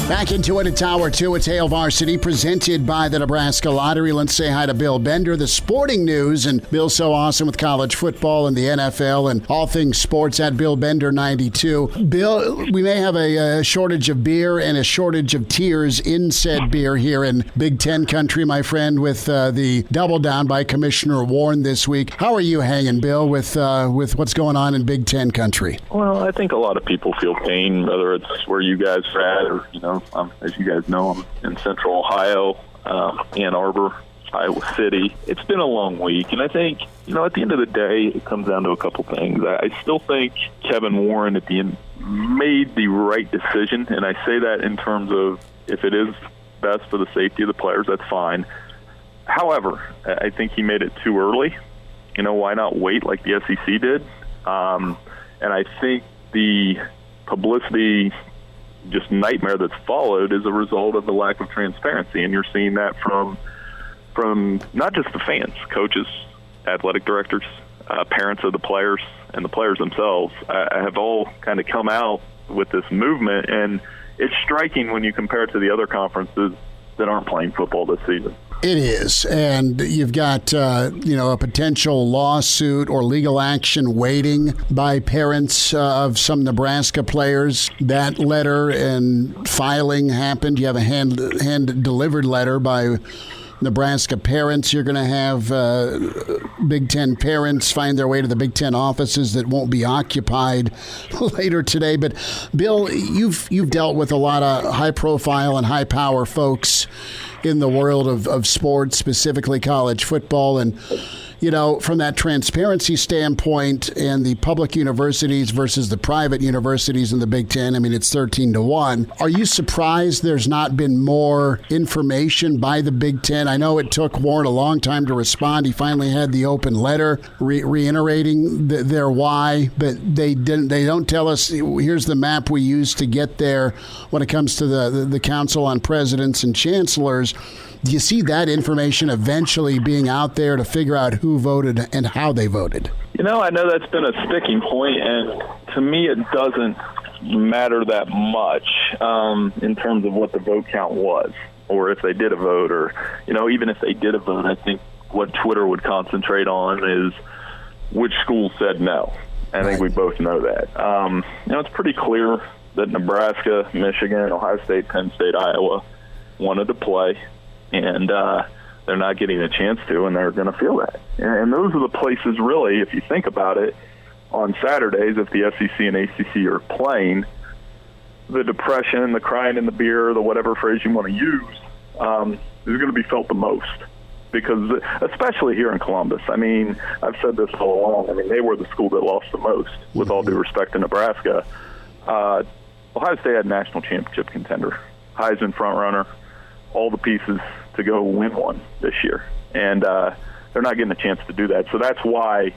Back into it at Tower 2. It's Hail Varsity, presented by the Nebraska Lottery. Let's say hi to Bill Bender, the sporting news. And Bill's so awesome with college football and the NFL and all things sports at Bill Bender 92. Bill, we may have a shortage of beer and a shortage of tears in said beer here in Big Ten country, my friend, with the double down by Commissioner Warren this week. How are you hanging, Bill, with what's going on in Big Ten country? Well, I think a lot of people feel pain, whether it's where you guys are at or, as you guys know, I'm in Central Ohio, Ann Arbor, Iowa City. It's been a long week, and I think, at the end of the day, it comes down to a couple things. I still think Kevin Warren at the end made the right decision, and I say that in terms of if it is best for the safety of the players, that's fine. However, I think he made it too early. Why not wait like the SEC did? And I think the publicity just nightmare that's followed is a result of the lack of transparency, and you're seeing that from not just the fans, coaches, athletic directors, parents of the players, and the players themselves have all kind of come out with this movement, and it's striking when you compare it to the other conferences that aren't playing football this season. It is, and you've got a potential lawsuit or legal action waiting by parents of some Nebraska players. That letter and filing happened. You have a hand-delivered letter by Nebraska parents. You're going to have Big Ten parents find their way to the Big Ten offices that won't be occupied later today. But Bill, you've dealt with a lot of high-profile and high-power folks in the world of sports, specifically college football, and from that transparency standpoint and the public universities versus the private universities in the Big Ten, I mean, it's 13-1. Are you surprised there's not been more information by the Big Ten? I know it took Warren a long time to respond. He finally had the open letter reiterating their why, but they don't tell us, here's the map we use to get there when it comes to the Council on Presidents and Chancellors. Do you see that information eventually being out there to figure out who voted and how they voted? I know that's been a sticking point, and to me it doesn't matter that much in terms of what the vote count was, or if they did a vote, or, even if they did a vote, I think what Twitter would concentrate on is which school said no. I think we both know that. It's pretty clear that Nebraska, Michigan, Ohio State, Penn State, Iowa wanted to play, and they're not getting a chance to, and they're going to feel that. And those are the places, really, if you think about it, on Saturdays, if the SEC and ACC are playing, the depression, the crying in the beer, the whatever phrase you want to use, is going to be felt the most. Because especially here in Columbus, I mean, I've said this all along. I mean, they were the school that lost the most, with all due respect to Nebraska. Ohio State had national championship contender, Heisman frontrunner, all the pieces to go win one this year. And they're not getting a chance to do that. So that's why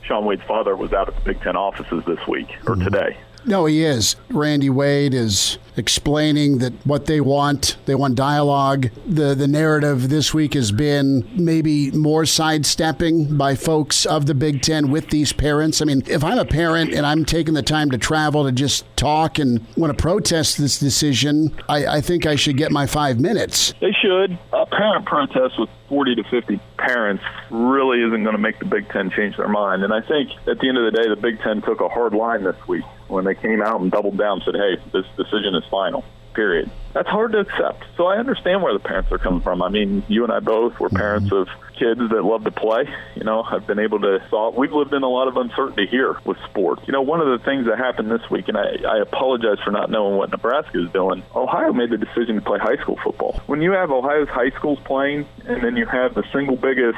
Shaun Wade's father was out at the Big Ten offices this week, or today. No, he is. Randy Wade is explaining that what they want dialogue. The narrative this week has been maybe more sidestepping by folks of the Big Ten with these parents. I mean, if I'm a parent and I'm taking the time to travel to just talk and want to protest this decision, I think I should get my 5 minutes. They should. A parent protest with 40 to 50 parents really isn't going to make the Big Ten change their mind. And I think at the end of the day, the Big Ten took a hard line this week when they came out and doubled down and said, hey, this decision is final, period. That's hard to accept. So I understand where the parents are coming from. I mean, you and I both were parents of kids that love to play. I've been able to solve. We've lived in a lot of uncertainty here with sports. One of the things that happened this week, and I apologize for not knowing what Nebraska is doing, Ohio made the decision to play high school football. When you have Ohio's high schools playing, and then you have the single biggest,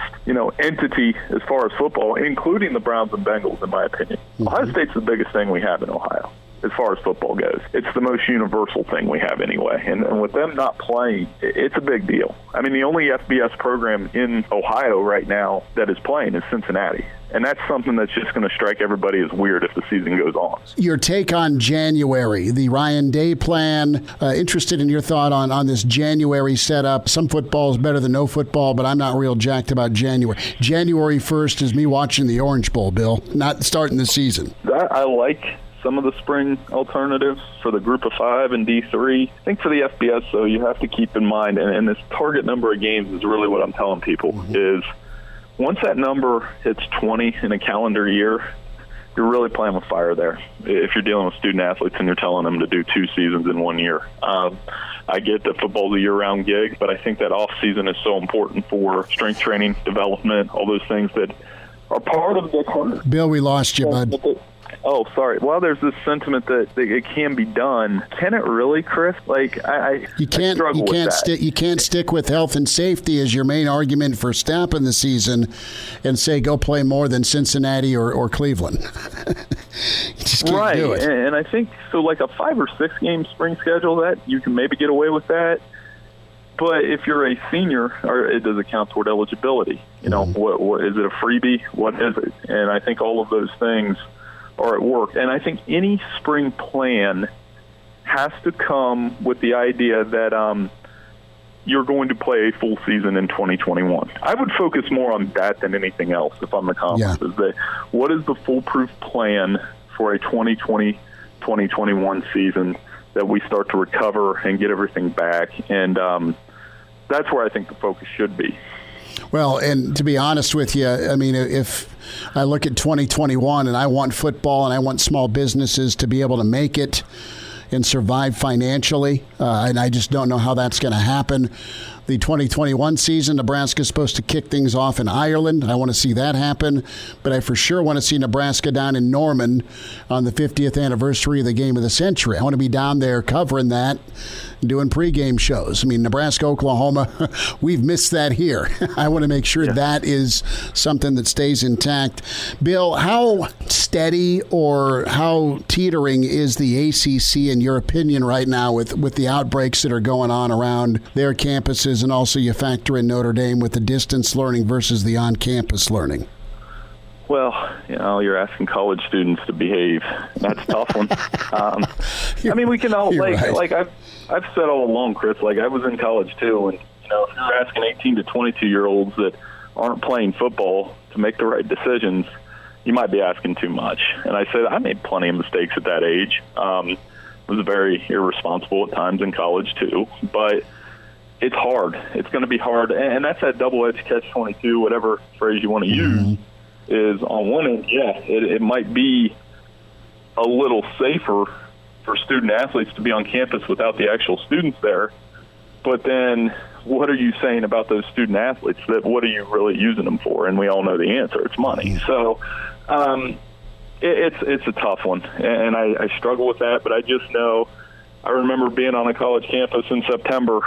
entity as far as football, including the Browns and Bengals, in my opinion. Ohio State's the biggest thing we have in Ohio as far as football goes. It's the most universal thing we have anyway. And with them not playing, it's a big deal. I mean, the only FBS program in Ohio right now that is playing is Cincinnati. And that's something that's just going to strike everybody as weird if the season goes on. Your take on January, the Ryan Day plan, interested in your thought on this January setup. Some football is better than no football, but I'm not real jacked about January. January 1st is me watching the Orange Bowl, Bill, not starting the season. I like some of the spring alternatives for the group of 5 and D3. I think for the FBS, though, you have to keep in mind, and this target number of games is really what I'm telling people, is once that number hits 20 in a calendar year, you're really playing with fire there. If you're dealing with student athletes and you're telling them to do 2 seasons in 1 year. I get that football's a year-round gig, but I think that off-season is so important for strength training, development, all those things that are part of the career. Bill, we lost you, bud. Oh, sorry. Well, there's this sentiment that it can be done. Can it really, Chris? You can't stick with health and safety as your main argument for stopping the season, and say go play more than Cincinnati or Cleveland. You just can't do it. And I think so. Like a 5 or 6 game spring schedule, that you can maybe get away with that. But if you're a senior, or does it count toward eligibility? What is it, a freebie? What is it? And I think all of those things are at work. And I think any spring plan has to come with the idea that you're going to play a full season in 2021. I would focus more on that than anything else if I'm the conference. Yeah. Is that what is the foolproof plan for a 2020-2021 season that we start to recover and get everything back? And that's where I think the focus should be. Well, and to be honest with you, I mean, if I look at 2021 and I want football and I want small businesses to be able to make it and survive financially, and I just don't know how that's going to happen. the 2021 season. Nebraska's supposed to kick things off in Ireland. I want to see that happen, but I for sure want to see Nebraska down in Norman on the 50th anniversary of the game of the century. I want to be down there covering that, doing pregame shows. I mean, Nebraska, Oklahoma, we've missed that here. I want to make sure that is something that stays intact. Bill, how steady or how teetering is the ACC in your opinion right now with the outbreaks that are going on around their campuses, and also you factor in Notre Dame with the distance learning versus the on-campus learning? Well, you're asking college students to behave. That's a tough one. I mean, we can all like I've said all along, Chris. Like I was in college too, and if you're asking 18 to 22-year-olds that aren't playing football to make the right decisions, you might be asking too much. And I said I made plenty of mistakes at that age. Was very irresponsible at times in college too, but it's hard. It's going to be hard, and that's that double-edged catch-22, whatever phrase you want to use. Is on one end, it might be a little safer for student athletes to be on campus without the actual students there. But then what are you saying about those student athletes? That what are you really using them for? And we all know the answer. It's money. So it's a tough one, and I struggle with that. But I just know I remember being on a college campus in September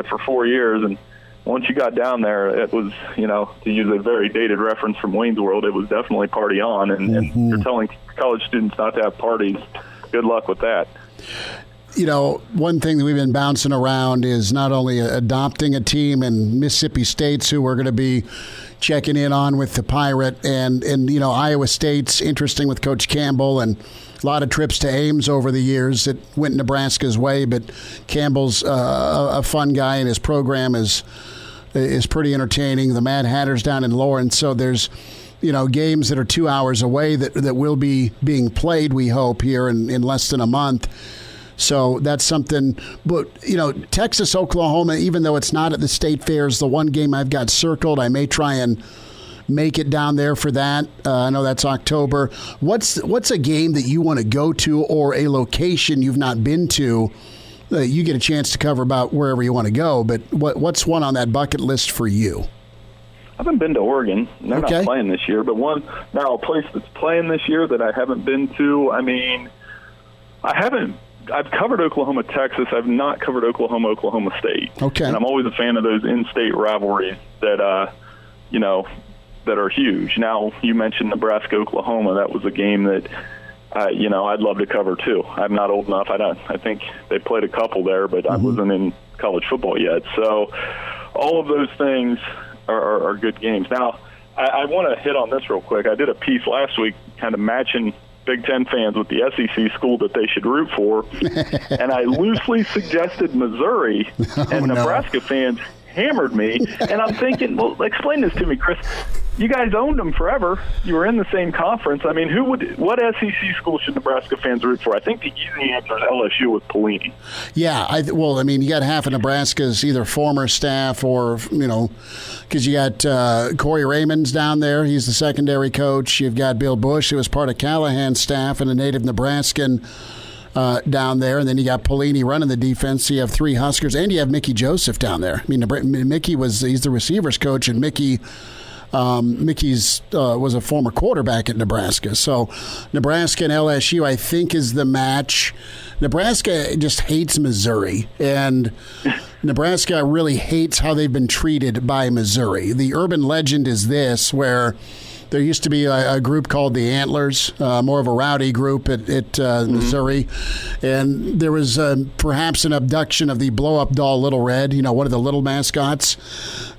for 4 years, and once you got down there, it was, to use a very dated reference from Wayne's World, it was definitely party on. And you're telling college students not to have parties. Good luck with that. One thing that we've been bouncing around is not only adopting a team in Mississippi State's who we're going to be checking in on with the Pirate, and Iowa State's interesting with Coach Campbell, and a lot of trips to Ames over the years that went Nebraska's way, but Campbell's a fun guy, and his program is pretty entertaining. The Mad Hatter's down in Lawrence, so there's games that are 2 hours away that will be being played, we hope, here in less than a month. So that's something. But, Texas, Oklahoma, even though it's not at the state fairs, the one game I've got circled, I may try and make it down there for that. I know that's October. What's a game that you want to go to, or a location you've not been to? You get a chance to cover about wherever you want to go, but what's one on that bucket list for you? I haven't been to Oregon. They're not playing this year, but a place that's playing this year that I haven't been to. I mean, I've covered Oklahoma, Texas. I've not covered Oklahoma, Oklahoma State. Okay. And I'm always a fan of those in-state rivalries that are huge. Now, you mentioned Nebraska, Oklahoma. That was a game that, I'd love to cover too. I'm not old enough. I think they played a couple there, but I wasn't in college football yet. So all of those things are good games. Now, I want to hit on this real quick. I did a piece last week kind of matching Big Ten fans with the SEC school that they should root for, and I loosely suggested Missouri, and Nebraska fans hammered me, and I'm thinking, well, explain this to me, Chris. You guys owned them forever. You were in the same conference. I mean, what SEC school should Nebraska fans root for? I think the easy answer is LSU with Pelini. Yeah, you got half of Nebraska's either former staff or, because you got Corey Raymond's down there. He's the secondary coach. You've got Bill Bush, who was part of Callahan's staff and a native Nebraskan down there. And then you got Pelini running the defense. So you have three Huskers, and you have Mickey Joseph down there. I mean, he's the receivers coach, and Mickey's was a former quarterback at Nebraska. So Nebraska and LSU, I think, is the match. Nebraska just hates Missouri, and Nebraska really hates how they've been treated by Missouri. The urban legend is this, where there used to be a group called the Antlers, more of a rowdy group at Missouri. And there was perhaps an abduction of the blow-up doll Little Red, one of the little mascots,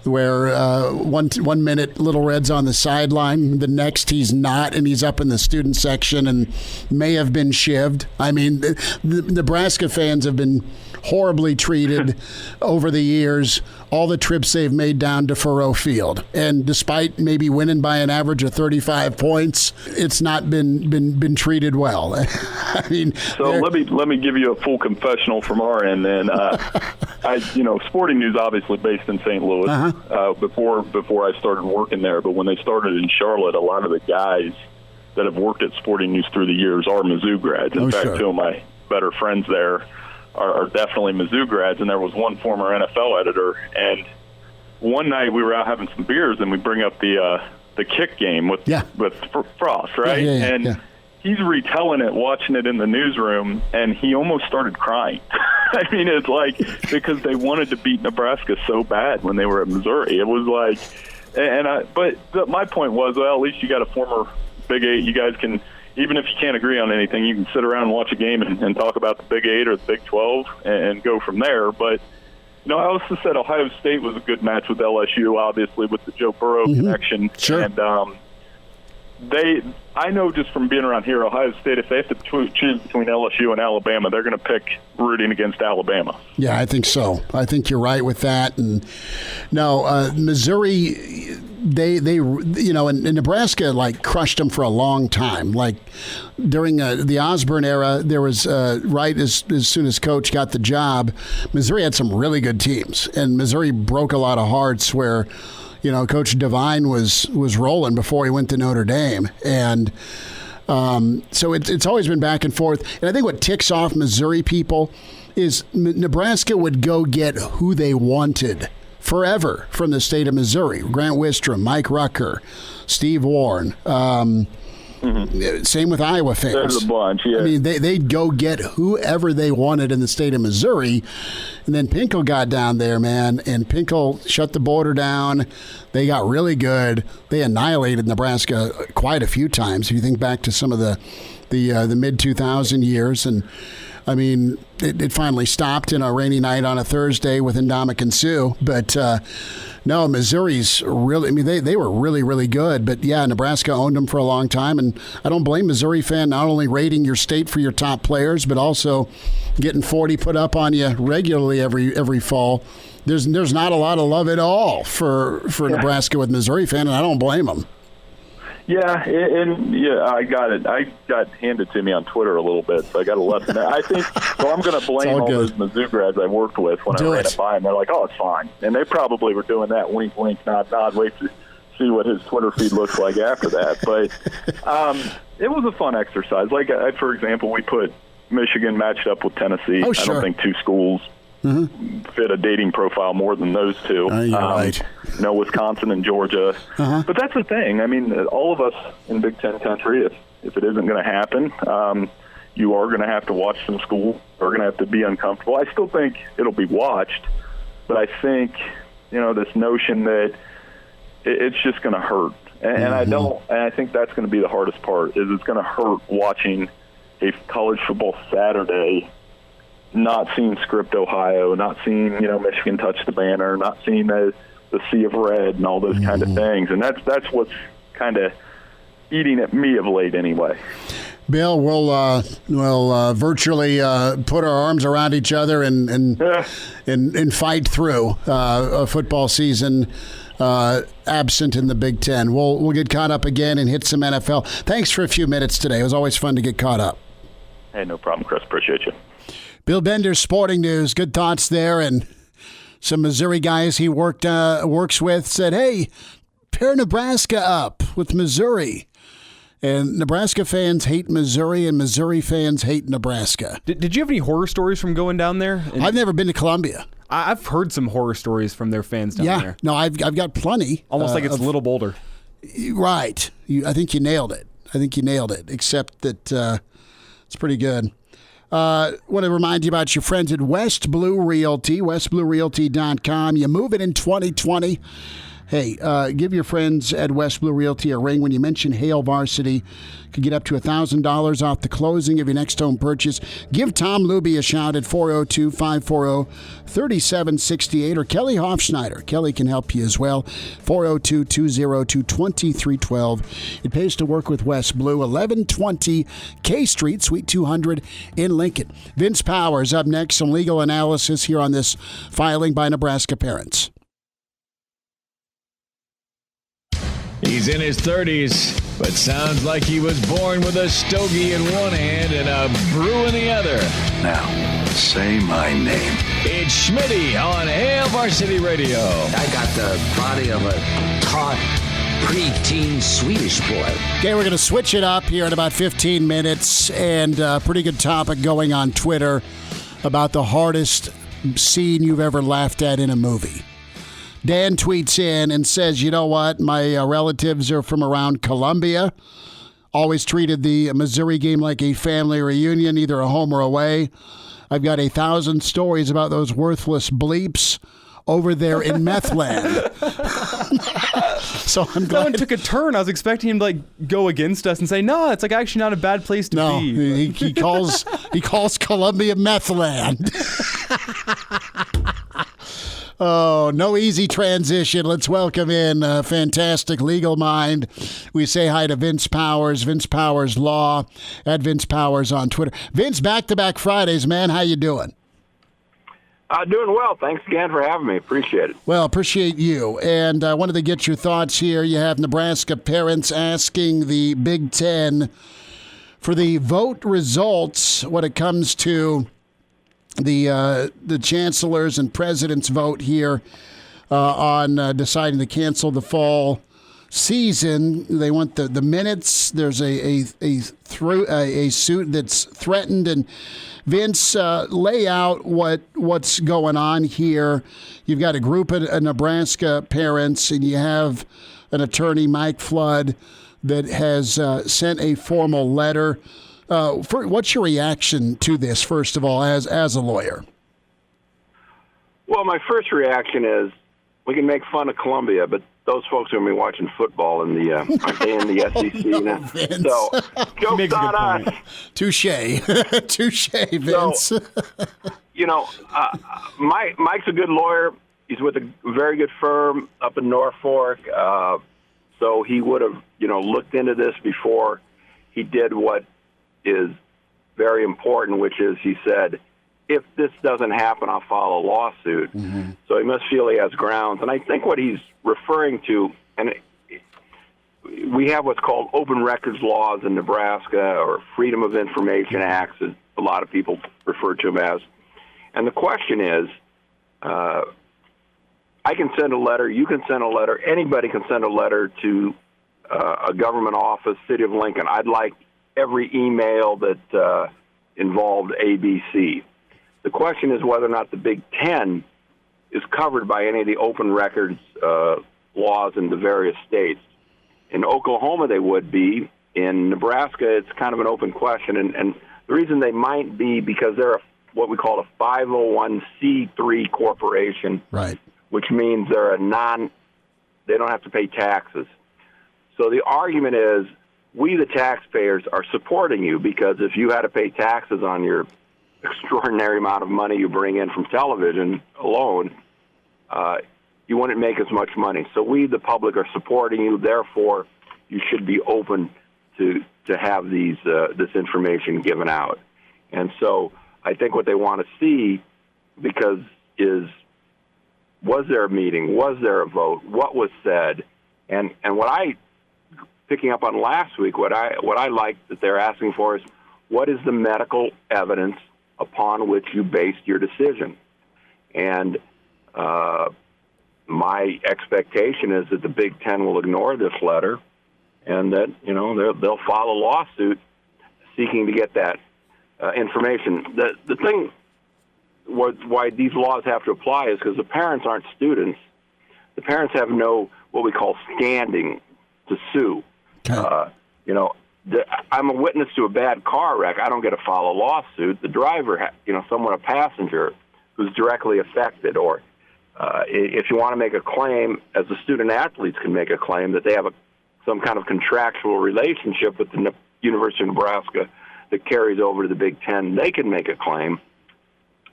where one minute Little Red's on the sideline, the next he's not, and he's up in the student section and may have been shivved. I mean, the Nebraska fans have been horribly treated over the years, all the trips they've made down to Faurot Field. And despite maybe winning by an average of 35 points, it's not been treated well. I mean, so let me give you a full confessional from our end then. Sporting News obviously based in St. Louis before I started working there, but when they started in Charlotte, a lot of the guys that have worked at Sporting News through the years are Mizzou grads. In fact, two of my better friends there are definitely Mizzou grads, and there was one former NFL editor. And one night we were out having some beers, and we bring up the kick game with Frost, right? And he's retelling it, watching it in the newsroom, and he almost started crying. I mean, it's like because they wanted to beat Nebraska so bad when they were at Missouri. It was like, but my point was, well, at least you got a former Big 8. You guys can, even if you can't agree on anything, you can sit around and watch a game and talk about the Big 8 or the Big 12 and go from there. But, I also said Ohio State was a good match with LSU, obviously, with the Joe Burrow connection. Sure. And I know just from being around here, Ohio State, if they have to choose between LSU and Alabama, they're going to pick rooting against Alabama. Yeah, I think so. I think you're right with that. And no, Missouri, they and Nebraska crushed them for a long time. Like during the Osborne era, there was right as soon as Coach got the job, Missouri had some really good teams, and Missouri broke a lot of hearts where. Coach Devine was rolling before he went to Notre Dame. And so it's always been back and forth. And I think what ticks off Missouri people is Nebraska would go get who they wanted forever from the state of Missouri. Grant Wistrom, Mike Rucker, Steve Warren. Same with Iowa fans. There's a bunch, yeah. I mean, they'd go get whoever they wanted in the state of Missouri. And then Pinkel got down there, man, and Pinkel shut the border down. They got really good. They annihilated Nebraska quite a few times. If you think back to some of the mid-2000 years. And, I mean, it finally stopped in a rainy night on a Thursday with Ndamukong Suh. But, no, Missouri's really, I mean, they were really, really good. But, yeah, Nebraska owned them for a long time. And I don't blame Missouri fan not only rating your state for your top players, but also getting 40 put up on you regularly every fall. There's not a lot of love at all for Nebraska with Missouri fan, and I don't blame them. Yeah, I got it. I got handed to me on Twitter a little bit, so I got a lesson there. I think so. I'm going to blame all those Mizzou grads I worked with when I ran it by them. They're like, "Oh, it's fine," and they probably were doing that wink, wink, nod, nod. Wait to see what his Twitter feed looks like after that. But it was a fun exercise. Like, for example, we put Michigan matched up with Tennessee. Oh, sure. I don't think two schools fit a dating profile more than those two. You're right. Wisconsin and Georgia. But that's the thing. I mean, all of us in Big Ten country, if it isn't going to happen, you are going to have to watch some schools. You're going to have to be uncomfortable. I still think it'll be watched, but I think, this notion that it's just going to hurt. And I think that's going to be the hardest part, is it's going to hurt watching a college football Saturday, not seeing Script, Ohio, not seeing, Michigan touch the banner, not seeing the sea of red and all those kind of things. And that's what's kind of eating at me of late anyway. Bill, we'll virtually put our arms around each other and fight through a football season absent in the Big Ten. We'll get caught up again and hit some NFL. Thanks for a few minutes today. It was always fun to get caught up. Hey, no problem, Chris. Appreciate you. Bill Bender, Sporting News. Good thoughts there. And some Missouri guys he works with said, hey, pair Nebraska up with Missouri. And Nebraska fans hate Missouri, and Missouri fans hate Nebraska. Did you have any horror stories from going down there? I've never been to Columbia. I've heard some horror stories from their fans down there. No, I've got plenty. Almost like it's a little Boulder. Right. I think you nailed it. Except that it's pretty good. Want to remind you about your friends at West Blue Realty, westbluerealty.com. You move it in 2020. Hey, give your friends at West Blue Realty a ring when you mention Hail Varsity. Could get up to $1,000 off the closing of your next home purchase. Give Tom Luby a shout at 402-540-3768 or Kelly Hofschneider. Kelly can help you as well. 402-202-2312. It pays to work with West Blue, 1120 K Street, Suite 200 in Lincoln. Vince Powers up next. Some legal analysis here on this filing by Nebraska parents. He's in his 30s, but sounds like he was born with a stogie in one hand and a brew in the other. Now, say my name. It's Schmitty on Hail Varsity Radio. I got the body of a taut, preteen Swedish boy. Okay, we're going to switch it up here in about 15 minutes, and a pretty good topic going on Twitter. about the hardest scene you've ever laughed at in a movie. Dan tweets in and says, you know what? My relatives are from around Columbia. Always treated the Missouri game like a family reunion, either a home or away. I've got 1,000 stories about those worthless bleeps over there in meth land. So I'm glad. That one took a turn. I was expecting him to go against us and say, no, it's actually not a bad place to be. No, he calls Columbia meth land. Oh, no easy transition. Let's welcome in a fantastic legal mind. We say hi to Vince Powers, Vince Powers Law, at Vince Powers on Twitter. Vince, back-to-back Fridays, man. How you doing? Doing well. Thanks again for having me. Appreciate it. Well, appreciate you. And I wanted to get your thoughts here. You have Nebraska parents asking the Big Ten for the vote results when it comes to the chancellor's and president's vote here on deciding to cancel the fall season. They want the minutes. There's a suit that's threatened. And Vince, lay out what's going on here. You've got a group of Nebraska parents, and you have an attorney, Mike Flood, that has sent a formal letter. What's your reaction to this, first of all, as a lawyer? Well, my first reaction is we can make fun of Columbia, but those folks are going to be watching football in the SEC now. So, joke's on us. Touche, Vince. So, Mike's a good lawyer. He's with a very good firm up in Norfolk. So he would have, looked into this before he did what is very important, which is he said, if this doesn't happen, I'll file a lawsuit. Mm-hmm. So he must feel he has grounds. And I think what he's referring to, and we have what's called open records laws in Nebraska, or Freedom of Information Acts, as a lot of people refer to them as. And the question is, I can send a letter, you can send a letter, anybody can send a letter to a government office, City of Lincoln. I'd like every email that involved ABC. The question is whether or not the Big Ten is covered by any of the open records laws in the various states. In Oklahoma, they would be. In Nebraska, it's kind of an open question. And the reason they might be because they're what we call a 501c3 corporation, right? Which means they're they don't have to pay taxes. So the argument is, we, the taxpayers, are supporting you because if you had to pay taxes on your extraordinary amount of money you bring in from television alone, you wouldn't make as much money. So we, the public, are supporting you. Therefore, you should be open to have this information given out. And so I think what they want to see was there a meeting? Was there a vote? What was said? And picking up on last week, what I like that they're asking for is, what is the medical evidence upon which you based your decision? And my expectation is that the Big Ten will ignore this letter, and that they'll file a lawsuit seeking to get that information. The thing why these laws have to apply is because the parents aren't students. The parents have no what we call standing to sue. Okay. I'm a witness to a bad car wreck. I don't get to file a lawsuit. The driver, a passenger who's directly affected, or if you want to make a claim, as the student athletes can make a claim that they have some kind of contractual relationship with the University of Nebraska that carries over to the Big Ten, they can make a claim,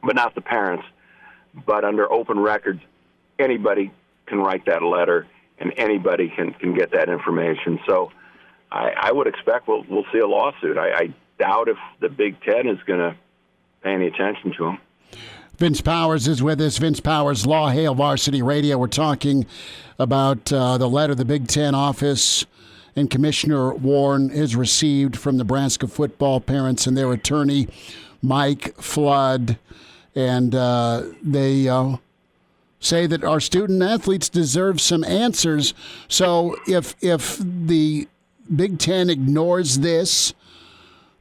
but not the parents. But under open records, anybody can write that letter, and anybody can get that information. So I would expect we'll see a lawsuit. I doubt if the Big Ten is going to pay any attention to them. Vince Powers is with us. Vince Powers, Law, Hail Varsity Radio. We're talking about the letter the Big Ten office and Commissioner Warren has received from Nebraska football parents and their attorney, Mike Flood. And they say that our student athletes deserve some answers. So if the Big Ten ignores this,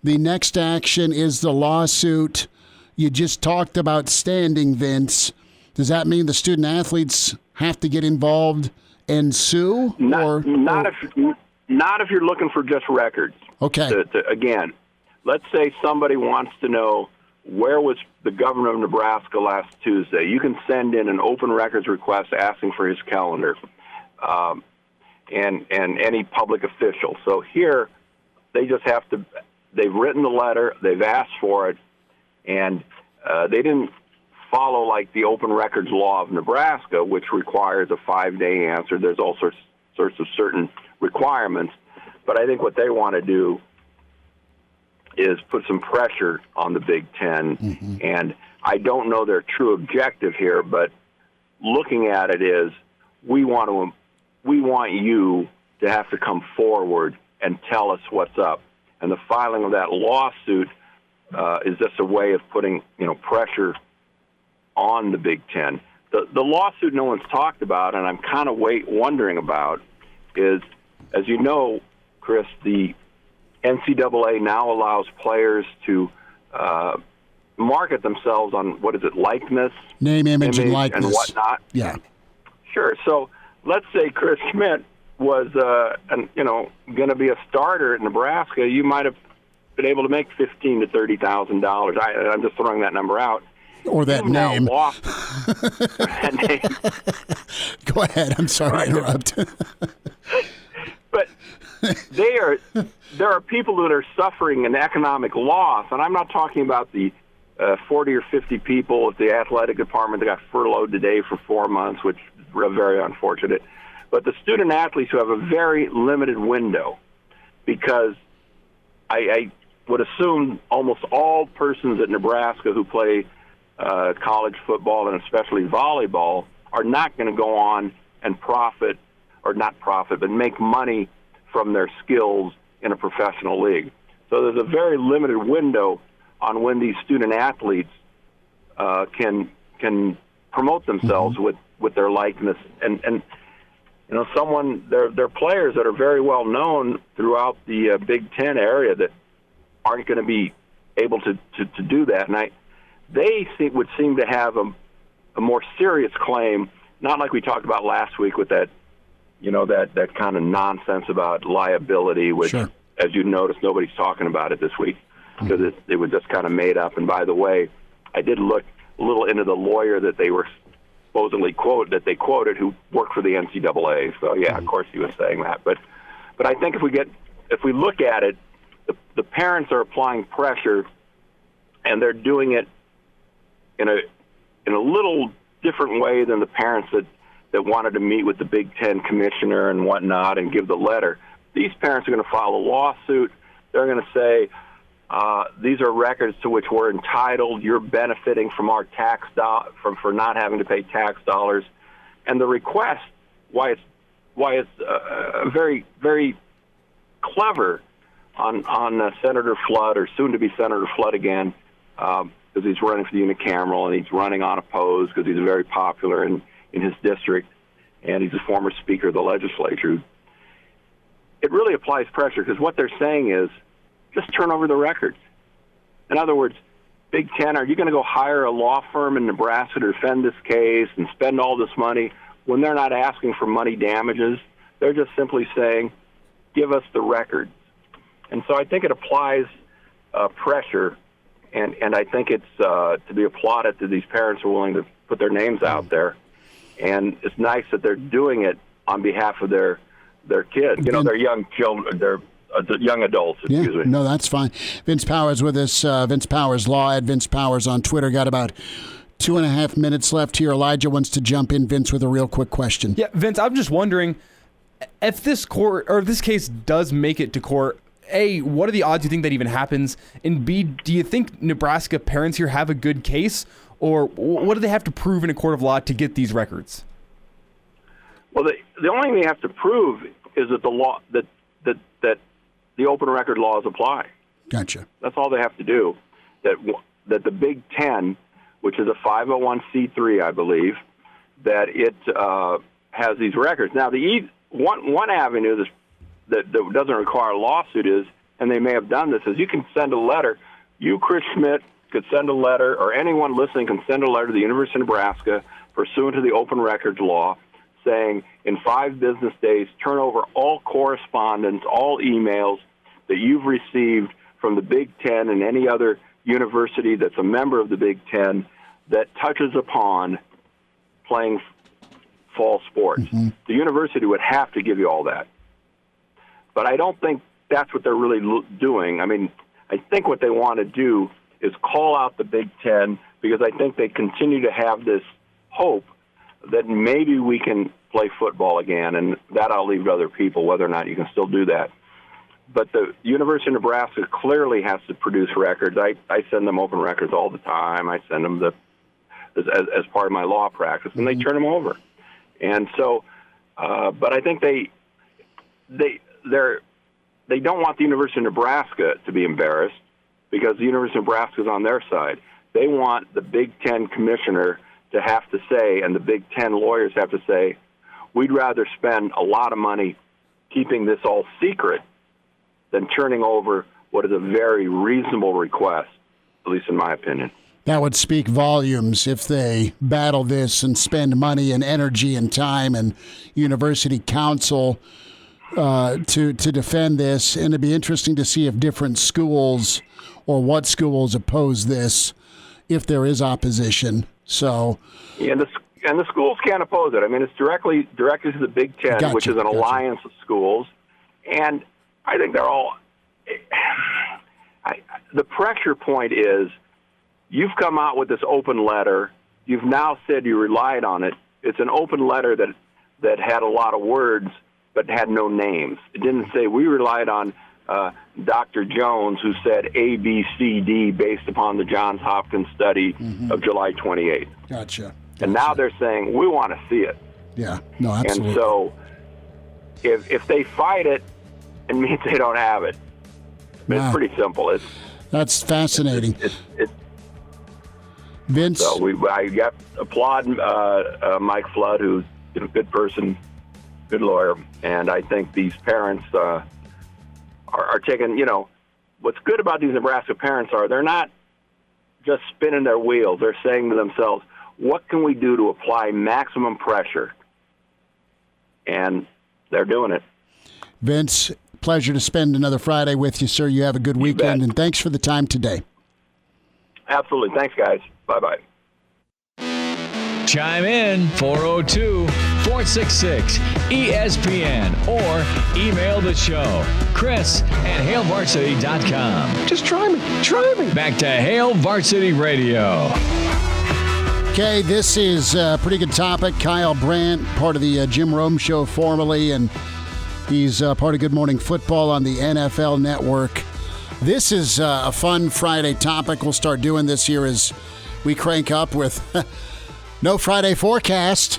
the next action is the lawsuit. You just talked about standing, Vince. Does that mean the student athletes have to get involved and sue? Not if you're looking for just records. Okay. Again, let's say somebody wants to know where was the governor of Nebraska last Tuesday. You can send in an open records request asking for his calendar, and any public official. So here, they just have to. They've written the letter. They've asked for it, and they didn't follow like the open records law of Nebraska, which requires a 5-day answer. There's all sorts of certain requirements, but I think what they want to do is put some pressure on the Big Ten, and I don't know their true objective here, but looking at it is we want you to have to come forward and tell us what's up, and the filing of that lawsuit is just a way of putting pressure on the Big Ten. The lawsuit no one's talked about, and I'm kind of wondering about, is, as you know, Chris, the NCAA now allows players to market themselves on, likeness? Name, image, and likeness. And whatnot. Yeah. Sure. So let's say Chris Schmidt was, going to be a starter at Nebraska. You might have been able to make $15,000 to $30,000. I'm just throwing that number out. Or that name. That name. Go ahead. I'm sorry to interrupt. But there are people that are suffering an economic loss, and I'm not talking about the 40 or 50 people at the athletic department that got furloughed today for 4 months, which is very unfortunate. But the student athletes who have a very limited window, because I would assume almost all persons at Nebraska who play college football and especially volleyball are not going to go on and but make money from their skills in a professional league. So there's a very limited window on when these student athletes can promote themselves with their likeness, and they're players that are very well known throughout the Big Ten area that aren't going to be able to do that, and they would seem to have a more serious claim, not like we talked about last week with that kind of nonsense about liability, which, sure, as you noticed, nobody's talking about it this week because it was just kind of made up. And by the way, I did look a little into the lawyer that they were supposedly quoted, who worked for the NCAA. So yeah, of course he was saying that. But I think if we look at it, the parents are applying pressure, and they're doing it in a little different way than the parents that wanted to meet with the Big Ten commissioner and whatnot and give the letter. These parents are going to file a lawsuit. They're going to say, these are records to which we're entitled. You're benefiting from our tax for not having to pay tax dollars. And the request, why it's very, very clever on Senator Flood, or soon to be Senator Flood again, because he's running for the unicameral and he's running unopposed because he's very popular in his district, and he's a former speaker of the legislature. It really applies pressure, because what they're saying is, just turn over the records. In other words, Big Ten, are you going to go hire a law firm in Nebraska to defend this case and spend all this money when they're not asking for money damages? They're just simply saying, give us the records. And so I think it applies pressure, and I think it's to be applauded that these parents are willing to put their names out there. And it's nice that they're doing it on behalf of their kids. They're young children. They're young adults. Excuse me. No, that's fine. Vince Powers with us. Vince Powers Law at Vince Powers on Twitter. Got about 2.5 minutes left here. Elijah wants to jump in, Vince, with a real quick question. Yeah, Vince, I'm just wondering if this case does make it to court. A, what are the odds you think that even happens? And B, do you think Nebraska parents here have a good case? Or what do they have to prove in a court of law to get these records? Well, the only thing they have to prove is that the law that the open record laws apply. Gotcha. That's all they have to do. That the Big Ten, which is a 501c3, I believe, that it has these records. Now, the one avenue that doesn't require a lawsuit is, and they may have done this, is you can send a letter. You, Chris Schmidt, could send a letter, or anyone listening can send a letter to the University of Nebraska pursuant to the open records law saying in 5 business days, turn over all correspondence, all emails that you've received from the Big Ten and any other university that's a member of the Big Ten that touches upon playing fall sports. Mm-hmm. The university would have to give you all that. But I don't think that's what they're really doing. I mean, I think what they want to do is call out the Big Ten because I think they continue to have this hope that maybe we can play football again, and that I'll leave to other people whether or not you can still do that. But the University of Nebraska clearly has to produce records. I send them open records all the time. I send them as part of my law practice, and they turn them over. And so, but I think they don't want the University of Nebraska to be embarrassed because the University of Nebraska is on their side. They want the Big Ten commissioner to have to say, and the Big Ten lawyers have to say, we'd rather spend a lot of money keeping this all secret than turning over what is a very reasonable request, at least in my opinion. That would speak volumes if they battle this and spend money and energy and time and university counsel to defend this. And it'd be interesting to see if different schools or what schools oppose this if there is opposition. So, yeah, and the schools can't oppose it. I mean, it's directed to the Big Ten, which is an alliance of schools, and I think they're all. The pressure point is, you've come out with this open letter. You've now said you relied on it. It's an open letter that had a lot of words but had no names. It didn't say we relied on Dr. Jones, who said A, B, C, D based upon the Johns Hopkins study of July 28th. Gotcha. And now they're saying, we want to see it. Yeah, no, absolutely. And so if they fight it, it means they don't have it. It's pretty simple. That's fascinating. Vince? So I got applaud Mike Flood, who's a good person, good lawyer, and I think these parents are taking, what's good about these Nebraska parents they're not just spinning their wheels. They're saying to themselves, what can we do to apply maximum pressure? And they're doing it. Vince, pleasure to spend another Friday with you, sir. You have a good weekend, and thanks for the time today. Absolutely. Thanks, guys. Bye-bye. Chime in 402-466-ESPN or email the show, Chris@HailVarsity.com. Just try me. Back to Hail Varsity Radio. Okay, this is a pretty good topic. Kyle Brandt, part of the Jim Rome Show formerly, and he's part of Good Morning Football on the NFL Network. This is a fun Friday topic. We'll start doing this here as we crank up with no Friday forecast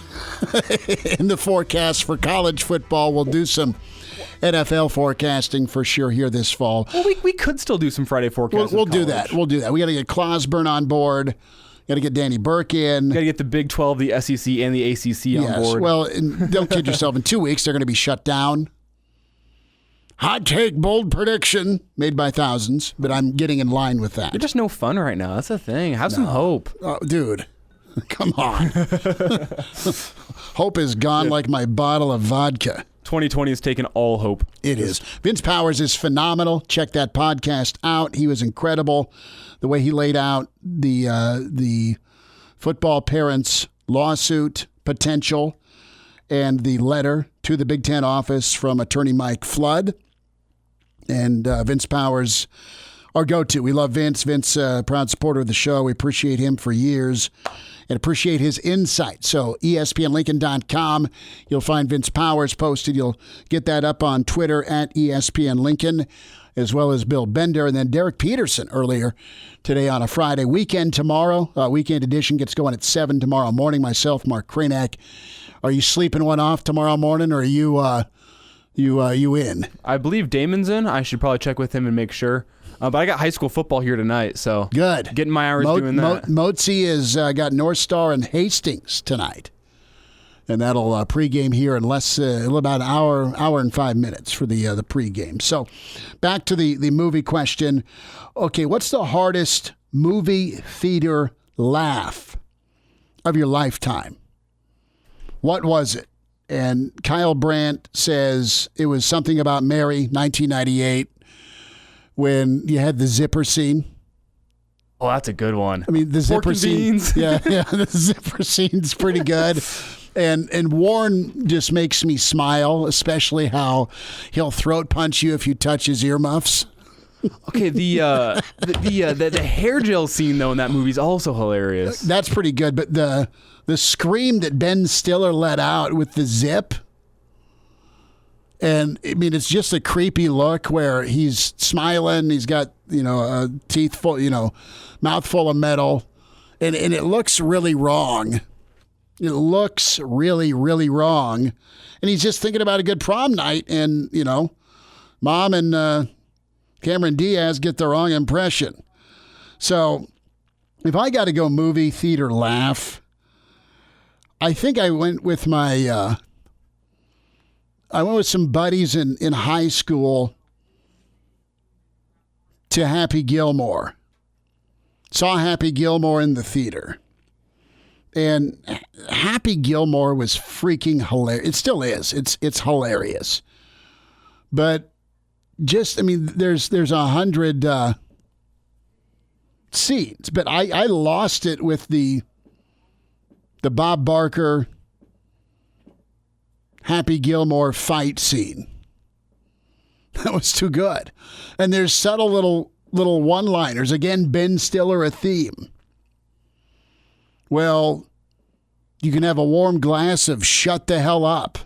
in the forecast for college football. We'll do some NFL forecasting for sure here this fall. Well, we could still do some Friday forecast. We'll do that. We'll do that. We got to get Clausburn on board. Got to get Danny Burke in. Got to get the Big 12, the SEC, and the ACC on board. Well, don't kid yourself. In 2 weeks, they're going to be shut down. Hot take, bold prediction, made by thousands, but I'm getting in line with that. You're just no fun right now. That's the thing. Have some hope. Oh, dude, come on. Hope is gone like my bottle of vodka. 2020 has taken all hope. It is. Vince Powers is phenomenal. Check that podcast out. He was incredible. The way he laid out the football parents' lawsuit potential and the letter to the Big Ten office from attorney Mike Flood. And Vince Powers, our go-to. We love Vince. Vince, proud supporter of the show. We appreciate him for years and appreciate his insight. So ESPNLincoln.com, you'll find Vince Powers posted. You'll get that up on Twitter at ESPN Lincoln, as well as Bill Bender. And then Derek Peterson earlier today on a Friday. Weekend tomorrow. Weekend edition gets going at 7 tomorrow morning. Myself, Mark Kranak. Are you sleeping one off tomorrow morning, or are you in? I believe Damon's in. I should probably check with him and make sure. But I got high school football here tonight, so good. Getting my hours doing that. Motzi has got North Star and Hastings tonight, and that'll pregame here in about an hour and 5 minutes for the pregame. So back to the movie question. Okay, what's the hardest movie theater laugh of your lifetime. What was it? And Kyle Brandt says it was something about Mary, 1998, when you had the zipper scene. Oh, that's a good one. I mean, the zipper scene. Yeah, the zipper scene's pretty good. And Warren just makes me smile, especially how he'll throat punch you if you touch his earmuffs. Okay, the hair gel scene though in that movie is also hilarious. That's pretty good, but the scream that Ben Stiller let out with the zip, and I mean it's just a creepy look where he's smiling, he's got a teeth full, mouth full of metal, and it looks really wrong. It looks really, really wrong, and he's just thinking about a good prom night, and Mom and Cameron Diaz get the wrong impression. So if I got to go movie theater laugh, I think I went with my I went with some buddies in high school to Happy Gilmore. Saw Happy Gilmore in the theater. And Happy Gilmore was freaking hilarious. It still is. It's hilarious. But there's 100 scenes, but I lost it with the Bob Barker Happy Gilmore fight scene. That was too good. And there's subtle little one-liners. Again, Ben Stiller a theme. Well, you can have a warm glass of shut the hell up.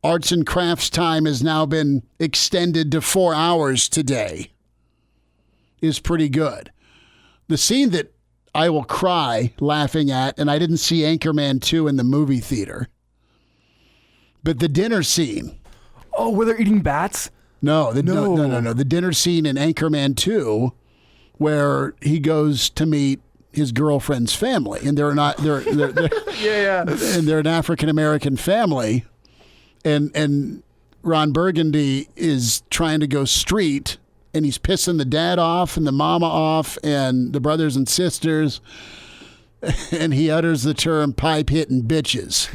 Arts and crafts time has now been extended to 4 hours today. Is pretty good. The scene that I will cry laughing at, and I didn't see Anchorman 2 in the movie theater, but the dinner scene. Oh, where they're eating bats? No. The dinner scene in Anchorman 2 where he goes to meet his girlfriend's family, and they're yeah. And they're an African-American family. And Ron Burgundy is trying to go street, and he's pissing the dad off and the mama off and the brothers and sisters, and he utters the term pipe hitting bitches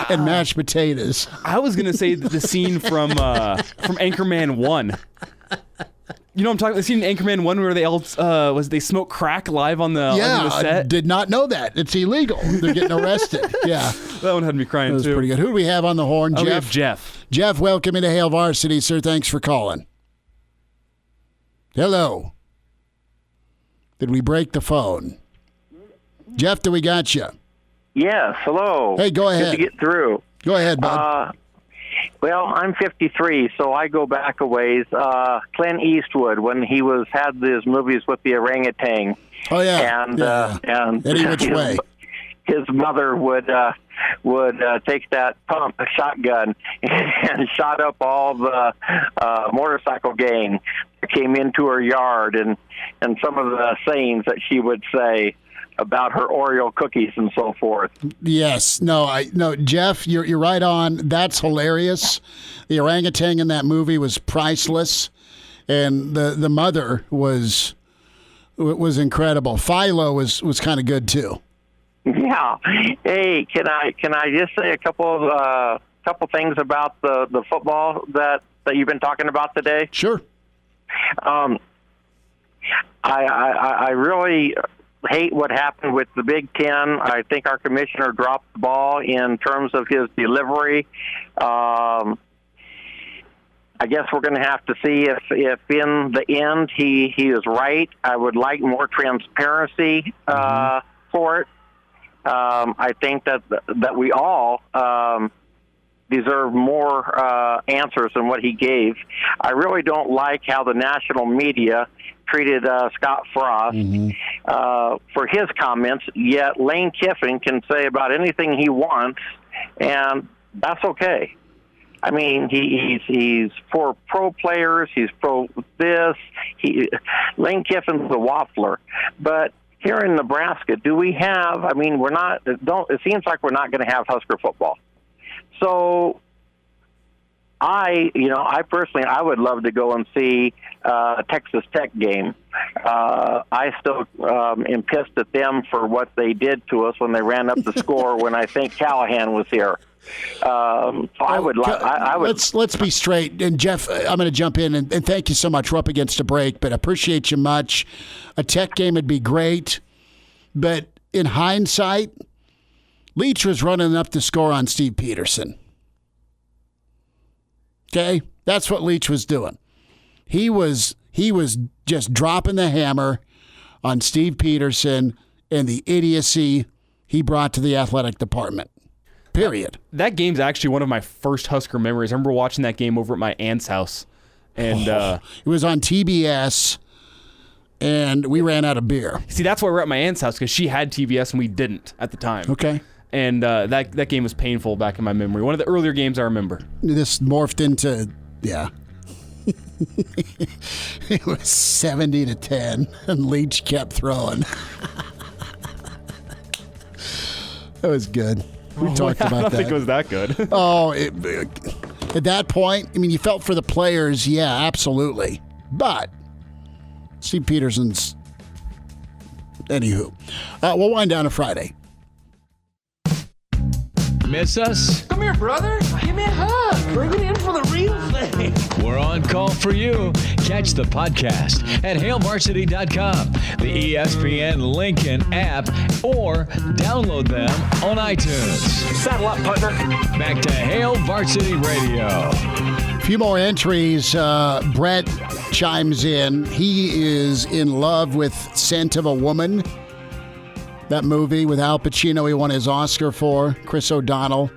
and mashed potatoes. I was gonna say the scene from Anchorman 1. You know what I'm talking about? The scene in Anchorman 1 where they all they smoke crack live on the set? I did not know that. It's illegal. They're getting arrested. Yeah. That one had me crying, that was too. Pretty good. Who do we have on the horn? Jeff? We have Jeff. Jeff, welcome into Hail Varsity, sir. Thanks for calling. Hello. Did we break the phone? Jeff, do we got you? Yes, hello. Hey, go ahead. Good to get through. Go ahead, bud. Well, I'm 53, so I go back a ways. Clint Eastwood, when he had his movies with the orangutan. Oh yeah, and Any Which Way. His mother would take that pump shotgun and shot up all the motorcycle gang that came into her yard, and some of the sayings that she would say about her Oreo cookies and so forth. Yes. No, Jeff, you're right on. That's hilarious. The orangutan in that movie was priceless, and the mother was incredible. Philo was kind of good too. Yeah. Hey, can I just say a couple things about the football that you've been talking about today? Sure. I really hate what happened with the Big Ten. I think our commissioner dropped the ball in terms of his delivery. I guess we're going to have to see if in the end he is right. I would like more transparency for it. I think that we all deserve more answers than what he gave. I really don't like how the national media treated Scott Frost for his comments, yet Lane Kiffin can say about anything he wants, and that's okay. I mean, he's for pro players, he's pro this. Lane Kiffin's the waffler. But here in Nebraska, do we have, I mean, it seems like we're not going to have Husker football. So I personally, I would love to go and see a Texas Tech game. I still am pissed at them for what they did to us when they ran up the score when I think Callahan was here. I would. Let's be straight. And Jeff, I'm going to jump in and thank you so much. We're up against a break, but I appreciate you much. A Tech game would be great, but in hindsight, Leach was running up the score on Steve Peterson. Okay, that's what Leach was doing. He was just dropping the hammer on Steve Peterson and the idiocy he brought to the athletic department. Period. That game's actually one of my first Husker memories. I remember watching that game over at my aunt's house, and it was on TBS, and we ran out of beer. See, that's why we're at my aunt's house, because she had TBS and we didn't at the time. Okay. And that game was painful back in my memory. One of the earlier games I remember. This morphed into, yeah. It was 70-10, and Leach kept throwing. That was good. We talked about that. I don't think it was that good. At that point, I mean, you felt for the players, yeah, absolutely. But Steve Peterson's, anywho. We'll wind down on Friday. Miss us? Come here, brother. Give me a hug. Bring it in for the real thing. We're on call for you. Catch the podcast at HailVarsity.com, the ESPN Lincoln app, or download them on iTunes. Saddle up, partner. Back to Hail Varsity Radio. A few more entries. Brett chimes in. He is in love with Scent of a Woman. That movie with Al Pacino he won his Oscar for. Chris O'Donnell.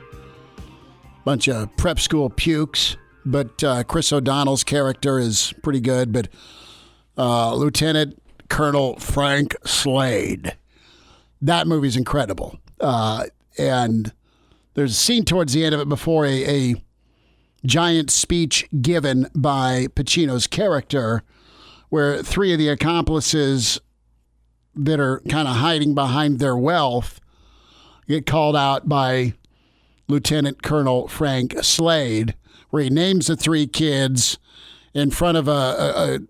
Bunch of prep school pukes. But Chris O'Donnell's character is pretty good. But Lieutenant Colonel Frank Slade. That movie's incredible. And there's a scene towards the end of it before a giant speech given by Pacino's character where three of the accomplices that are kind of hiding behind their wealth get called out by Lieutenant Colonel Frank Slade, where he names the three kids in front of a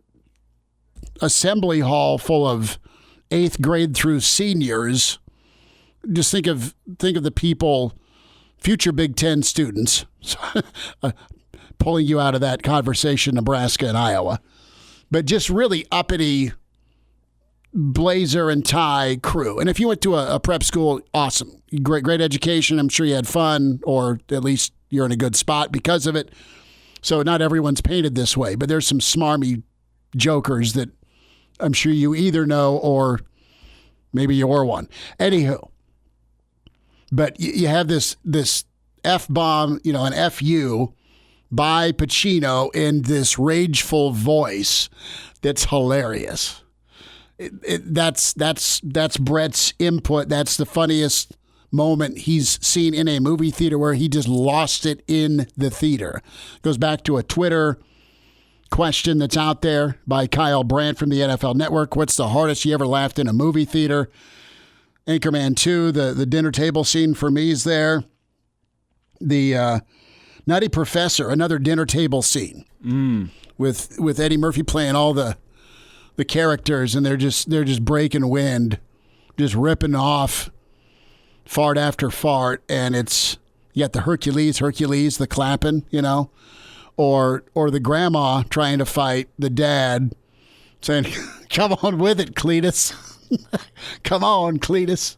assembly hall full of 8th grade through seniors. Just think of the people, future Big Ten students, pulling you out of that conversation, Nebraska and Iowa. But just really uppity blazer and tie crew. And if you went to a prep school, awesome. Great education. I'm sure you had fun, or at least you're in a good spot because of it. So not everyone's painted this way, but there's some smarmy jokers that I'm sure you either know or maybe you're one. Anywho, but you have this F-bomb, an FU by Pacino in this rageful voice that's hilarious. That's Brett's input. That's the funniest moment he's seen in a movie theater, where he just lost it in the theater. Goes back to a Twitter question that's out there by Kyle Brandt from the NFL Network. What's the hardest you ever laughed in a movie theater? Anchorman 2, the dinner table scene for me is there. The Nutty Professor, another dinner table scene with Eddie Murphy playing all the characters, and they're just breaking wind, just ripping off fart after fart, and you got the Hercules, the clapping, or the grandma trying to fight the dad, saying, "Come on with it, Cletus." Come on, Cletus.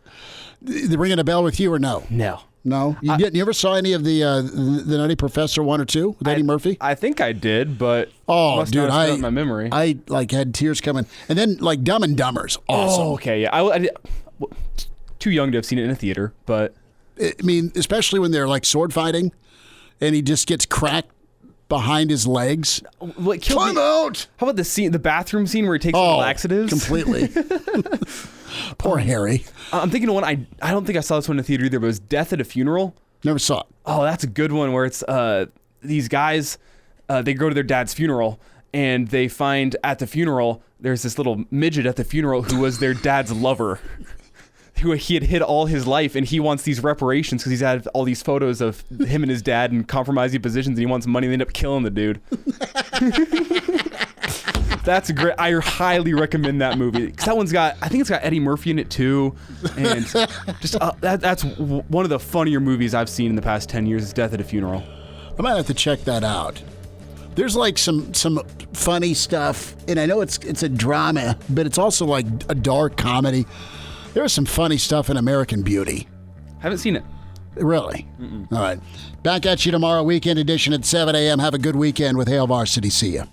They ringing a bell with you or no? No. You ever saw any of the Nutty Professor 1 or 2 with Eddie Murphy? I think I did, but dude, my memory. I had tears coming, and then Dumb and Dumber's awesome. Oh, okay, yeah. I too young to have seen it in a theater, but I mean, especially when they're sword fighting, and he just gets cracked behind his legs. Time out! How about the bathroom scene where he takes the laxatives? Completely. Poor Harry. I'm thinking of one. I don't think I saw this one in the theater either, but it was Death at a Funeral. Never saw it. Oh, that's a good one, where it's these guys, they go to their dad's funeral, and they find at the funeral there's this little midget at the funeral who was their dad's lover. who he had hid all his life, and he wants these reparations because he's had all these photos of him and his dad in compromising positions, and he wants money, and they end up killing the dude. That's great. I highly recommend that movie because that one's I think it's got Eddie Murphy in it too, and just that's one of the funnier movies I've seen in the past 10 years. Is Death at a Funeral. I might have to check that out. There's like some funny stuff, and I know it's a drama, but it's also like a dark comedy. There's some funny stuff in American Beauty. Haven't seen it. Really? All right. Back at you tomorrow, weekend edition at 7 a.m. Have a good weekend with Hail Varsity. See ya.